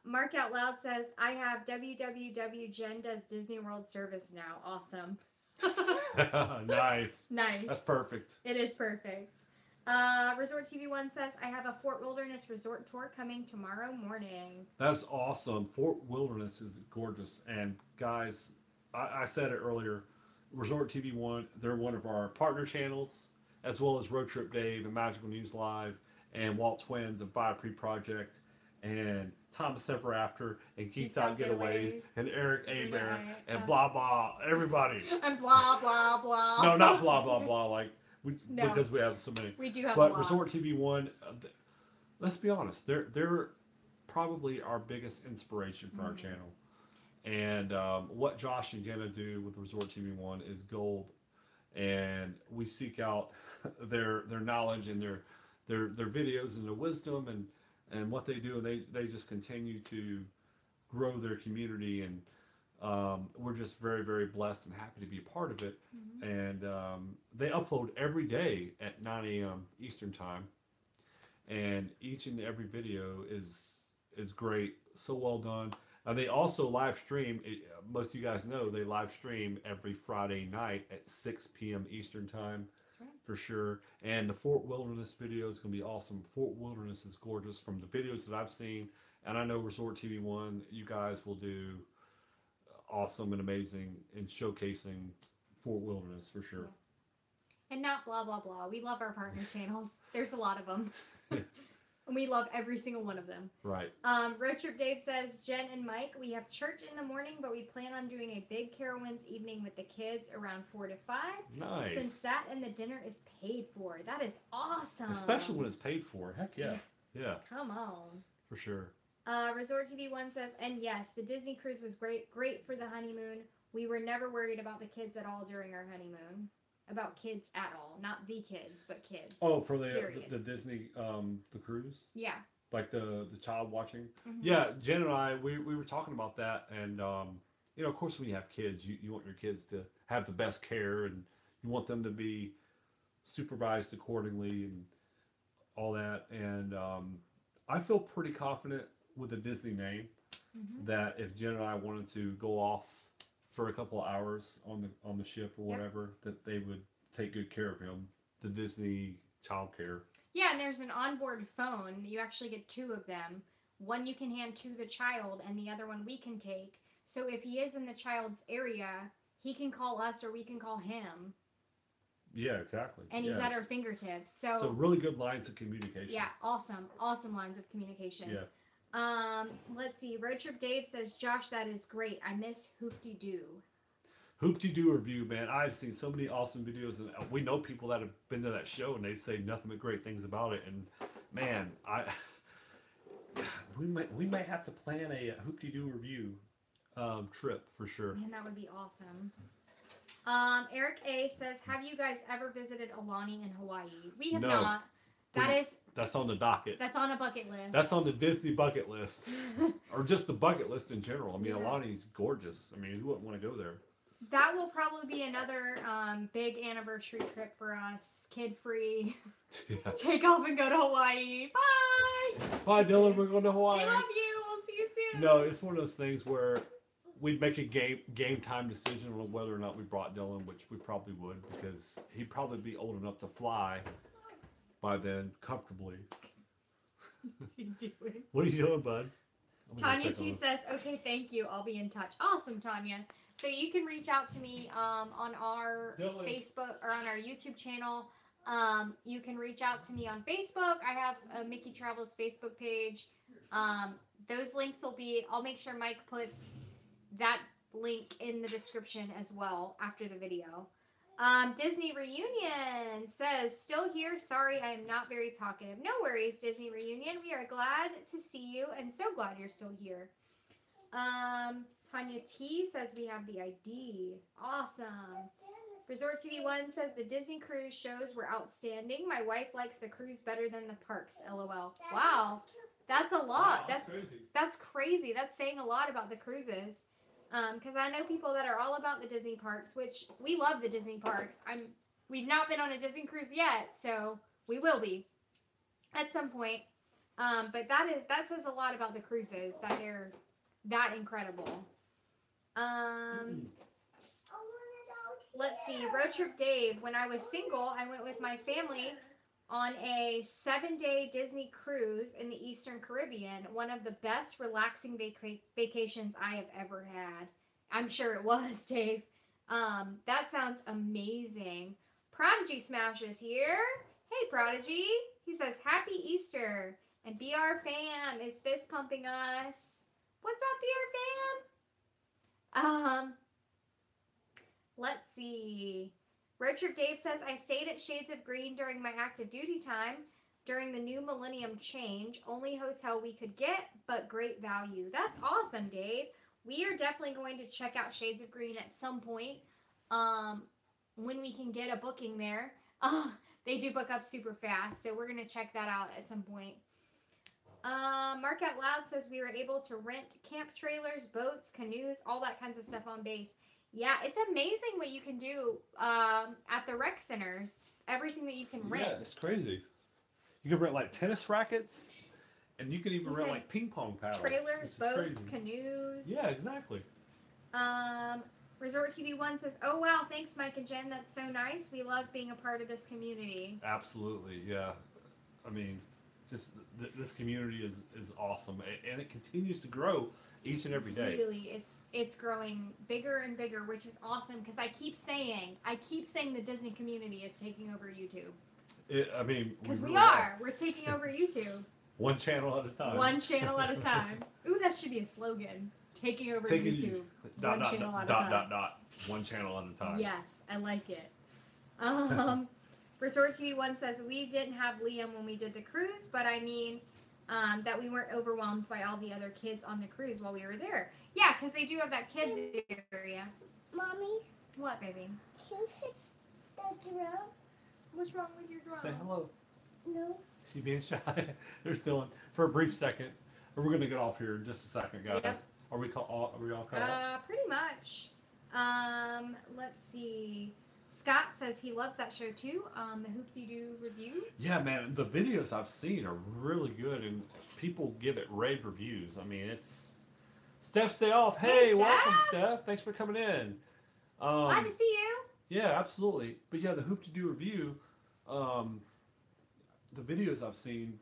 Mark Out Loud says, I have www. Jen does Disney World service now. Awesome. Nice. Nice. That's perfect. It is perfect. Resort TV One says, I have a Fort Wilderness resort tour coming tomorrow morning. That's awesome. Fort Wilderness is gorgeous. And guys, I said it earlier, Resort TV One, they're one of our partner channels, as well as Road Trip Dave and Magical News Live and Walt Twins and Fire Pre Project and Thomas Ever After and Geeked Geeked Out Out Getaways Getaways, and Eric Sabrina Abear A. and blah blah everybody. And blah blah blah. No, not blah blah blah like No. because we have so many. We do have a But lot. Resort TV One, let's be honest, they're probably our biggest inspiration for our channel. And what Josh and Jenna do with Resort TV One is gold. And we seek out their knowledge and their videos and their wisdom and what they do, and they just continue to grow their community, and we're just very, very blessed and happy to be a part of it. And they upload every day at 9 a.m. Eastern time, and each and every video is great, so well done. They also live stream. Most of you guys know they live stream every Friday night at 6 p.m. Eastern time. That's right. For sure. And the Fort Wilderness video is going to be awesome. Fort Wilderness is gorgeous from the videos that I've seen. And I know Resort TV One, you guys will do awesome and amazing in showcasing Fort Wilderness for sure. And not blah blah blah. We love our partner channels. There's a lot of them. And we love every single one of them. Right. Road Trip Dave says, Jen and Mike, we have church in the morning, but we plan on doing a big Carowinds evening with the kids around 4 to 5. Nice. Since that and the dinner is paid for. That is awesome. Especially when it's paid for. Heck yeah. Yeah. Come on. For sure. Resort TV One says, and yes, the Disney cruise was great for the honeymoon. We were never worried about the kids at all during our honeymoon. About kids at all, not the kids, but kids. Oh, for the Disney the cruise. Yeah. Like the child watching. Mm-hmm. Yeah, Jen and I we were talking about that, and you know, of course, when you have kids, you want your kids to have the best care, and you want them to be supervised accordingly, and all that. And I feel pretty confident with the Disney name that if Jen and I wanted to go off for a couple of hours on the ship or whatever, that they would take good care of him. The Disney child care. Yeah, and there's an onboard phone. You actually get 2 of them. One you can hand to the child, and the other one we can take. So if he is in the child's area, he can call us or we can call him. Yeah, exactly. And he's at our fingertips. So really good lines of communication. Yeah, awesome lines of communication. Yeah. Let's see. Road Trip Dave says, Josh, that is great. I miss Hoop-de-Doo. Hoop-de-Doo review, man. I've seen so many awesome videos, and we know people that have been to that show, and they say nothing but great things about it. And man, we might have to plan a Hoop-de-Doo review trip for sure. Man, that would be awesome. Eric A says, have you guys ever visited Aulani in Hawaii? We have not. That's on the docket. That's on a bucket list. That's on the Disney bucket list. Or just the bucket list in general. I mean, Aulani's gorgeous. I mean, who wouldn't want to go there? That will probably be another big anniversary trip for us. Kid-free. Yeah. Take off and go to Hawaii. Bye! Bye, Dylan. We're going to Hawaii. We love you. We'll see you soon. No, it's one of those things where we'd make a game time decision on whether or not we brought Dylan, which we probably would, because he'd probably be old enough to fly by then, comfortably. What's he doing? What are you doing, bud? Tanya T says, okay, thank you. I'll be in touch. Awesome, Tanya. So you can reach out to me on our Facebook or on our YouTube channel. You can reach out to me on Facebook. I have a Mickey Travels Facebook page. Those links will be, I'll make sure Mike puts that link in the description as well after the video. Disney Reunion says, still here. Sorry, I am not very talkative. No worries, Disney Reunion. We are glad to see you and so glad you're still here. Tanya T says we have the ID. Awesome. Resort TV One says the Disney cruise shows were outstanding. My wife likes the cruise better than the parks. LOL. Wow. That's a lot. Wow, that's crazy. That's crazy. That's saying a lot about the cruises. Because I know people that are all about the Disney parks, which we love the Disney parks. We've not been on a Disney cruise yet, so we will be at some point. But that says a lot about the cruises, that they're that incredible. Let's see, Road Trip Dave. When I was single, I went with my family on a 7-day Disney cruise in the Eastern Caribbean. One of the best relaxing vacations I have ever had. I'm sure it was, Dave. That sounds amazing. Prodigy Smash is here. Hey, Prodigy. He says, Happy Easter. And BR Fam is fist pumping us. What's up, BR Fam? Let's see. Road Trip Dave says, I stayed at Shades of Green during my active duty time during the new millennium change. Only hotel we could get, but great value. That's awesome, Dave. We are definitely going to check out Shades of Green at some point when we can get a booking there. They do book up super fast, so we're going to check that out at some point. Mark Out Loud says we were able to rent camp trailers, boats, canoes, all that kinds of stuff on base. Yeah, it's amazing what you can do at the rec centers. Everything that you can rent. Yeah, it's crazy. You can rent like tennis rackets, and you can even rent like ping pong paddles. Trailers, boats, canoes. Yeah, exactly. Resort TV One says, "Oh wow, thanks Mike and Jen. That's so nice. We love being a part of this community." Absolutely, yeah. I mean, just this community is awesome, and it continues to grow each and every day. Really, it's growing bigger and bigger, which is awesome because I keep saying the Disney community is taking over YouTube. I mean, because we're taking over YouTube. One channel at a time. One channel at a time. Ooh, that should be a slogan. Taking over YouTube. One channel at a time. One channel at a time. Yes, I like it. Resort TV One says we didn't have Liam when we did the cruise, but I mean that we weren't overwhelmed by all the other kids on the cruise while we were there. Yeah, because they do have that kids area. Mommy? What, baby? Can you fix the drum? What's wrong with your drum? Say hello. No. She's being shy. There's Dylan for a brief second. We're gonna get off here in just a second, guys. Yep. Are we all caught up? Pretty much. Let's see. Scott says he loves that show too. The Hoopty-Doo review. Yeah, man. The videos I've seen are really good, and people give it rave reviews. I mean, it's Steph Stay Off. Hey, welcome, Steph. Thanks for coming in. Glad to see you. Yeah, absolutely. But yeah, the Hoop-to-Do review, the videos I've seen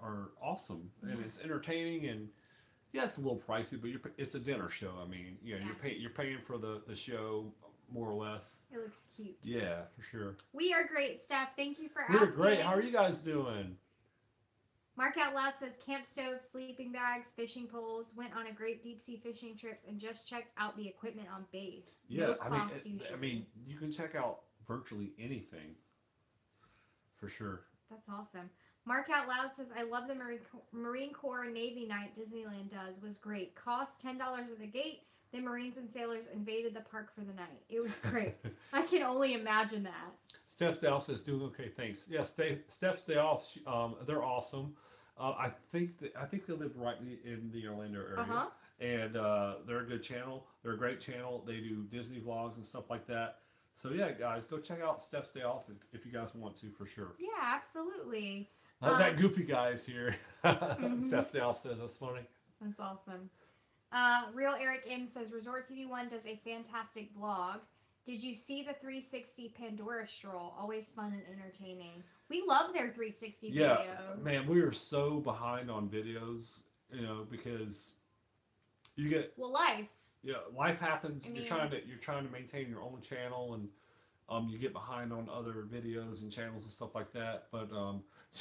are awesome, and it's entertaining, and yeah, it's a little pricey, but it's a dinner show. I mean, you're paying for the show more or less. It looks cute. Yeah, for sure. We are great, Steph. Thank you for asking. We're great. How are you guys doing? Mark Out Loud says camp stoves, sleeping bags, fishing poles. Went on a great deep sea fishing trips and just checked out the equipment on base. Yeah, no cost usually. I mean, you can check out virtually anything. For sure. That's awesome. Mark Out Loud says, I love the Marine Corps Navy night Disneyland does. Was great. Cost $10 at the gate. The Marines and sailors invaded the park for the night. It was great. I can only imagine that. Steph Stay Off says, doing okay, thanks. Yeah, Steph Stay Off, they're awesome. I think they live right in the Orlando area. And they're a good channel. They're a great channel. They do Disney vlogs and stuff like that. So yeah, guys, go check out Steph Stay Off if you guys want to, for sure. Yeah, absolutely. That goofy guy is here. Steph Stay Off says, that's funny. That's awesome. Real Eric M says, Resort TV One does a fantastic vlog. Did you see the 360 Pandora stroll? Always fun and entertaining. We love their 360 videos. Yeah, man, we are so behind on videos, because you get life. Yeah, life happens. I mean, you're trying to maintain your own channel, and you get behind on other videos and channels and stuff like that. But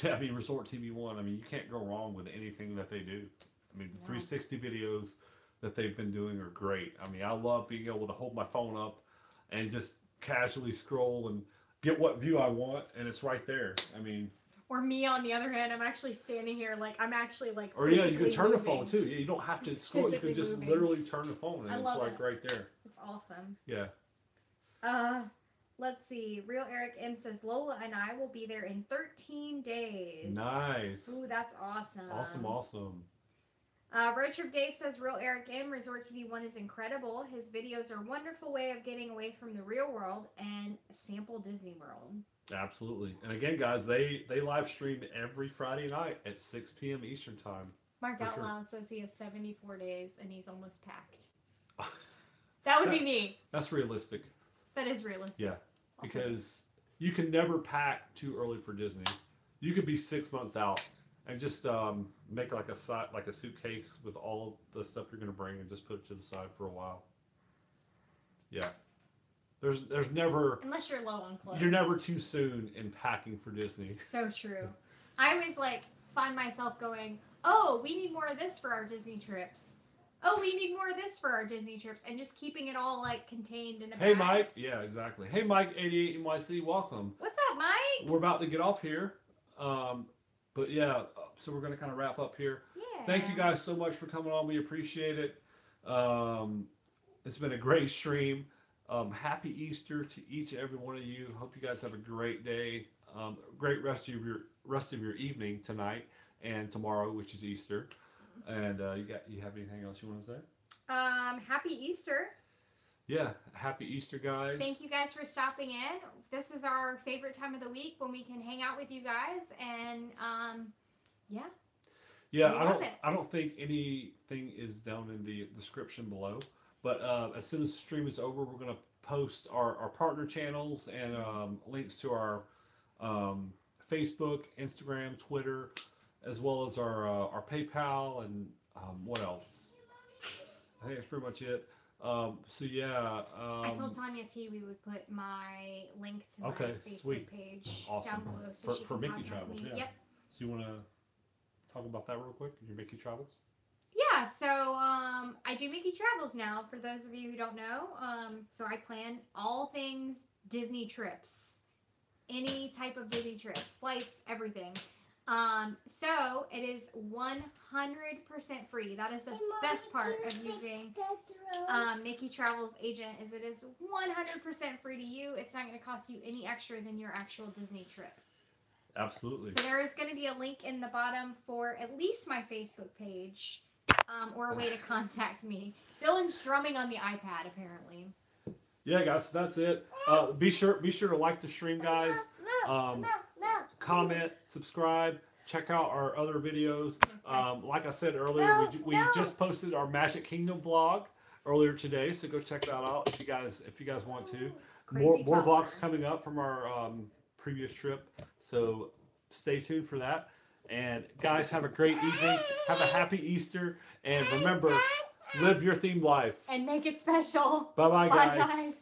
yeah, I mean, Resort TV One. I mean, you can't go wrong with anything that they do. I mean, the 360 videos that they've been doing are great. I mean, I love being able to hold my phone up and just casually scroll and get what view I want, and it's right there. I mean, or me on the other hand, I'm actually standing here or yeah, you can turn the phone too. You don't have to scroll. You can just literally turn the phone, and it's like right there. It's awesome. Yeah. Let's see. Real Eric M says Lola and I will be there in 13 days. Nice. Ooh, that's awesome. Awesome. Road Trip Dave says Real Eric M Resort TV One is incredible. His videos are a wonderful way of getting away from the real world and sample Disney World. Absolutely. And again, guys, they live stream every Friday night at 6 p.m. Eastern time. Mark Out Loud says he has 74 days and he's almost packed. That would be me. That's realistic. That is realistic. Yeah, because you can never pack too early for Disney. You could be 6 months out and just make like a suitcase with all the stuff you're going to bring and just put it to the side for a while. Yeah. There's never... Unless you're low on clothes. You're never too soon in packing for Disney. So true. I was like find myself going, oh, we need more of this for our Disney trips. Oh, we need more of this for our Disney trips, and just keeping it all like contained in a bag. Hey, Mike. Yeah, exactly. Hey, Mike, 88 NYC. Welcome. What's up, Mike? We're about to get off here. But yeah, so we're going to kind of wrap up here. Yeah. Thank you guys so much for coming on. We appreciate it. It's been a great stream. Happy Easter to each and every one of you. Hope you guys have a great day. Great rest of your evening tonight and tomorrow, which is Easter. And you have anything else you want to say? Happy Easter. Yeah, happy Easter, guys. Thank you guys for stopping in. This is our favorite time of the week when we can hang out with you guys, and yeah. Yeah, I don't think anything is down in the description below, but as soon as the stream is over, we're gonna post our partner channels and links to our Facebook, Instagram, Twitter, as well as our PayPal and what else? I think that's pretty much it. So yeah. I told Tanya T we would put my link to my Facebook page down below so she for can Mickey contact Travels. me. Yeah. Yep. So you want to talk about that real quick? Your Mickey Travels? Yeah. So I do Mickey Travels now. For those of you who don't know, so I plan all things Disney trips, any type of Disney trip, flights, everything. So it is 100% free. That is the best part of using Mickey Travels Agent, is it is 100% free to you. It's not going to cost you any extra than your actual Disney trip. Absolutely. So there is going to be a link in the bottom for at least my Facebook page, or a way to contact me. Dylan's drumming on the iPad apparently. Yeah, guys, that's it. Be sure to like the stream, guys. Comment, subscribe, check out our other videos. Like I said earlier, we just posted our Magic Kingdom vlog earlier today, so go check that out if you guys want to. More vlogs coming up from our previous trip, so stay tuned for that. And guys, have a great evening. Have a happy Easter, and remember, live your themed life and make it special. Bye, guys. Bye, guys.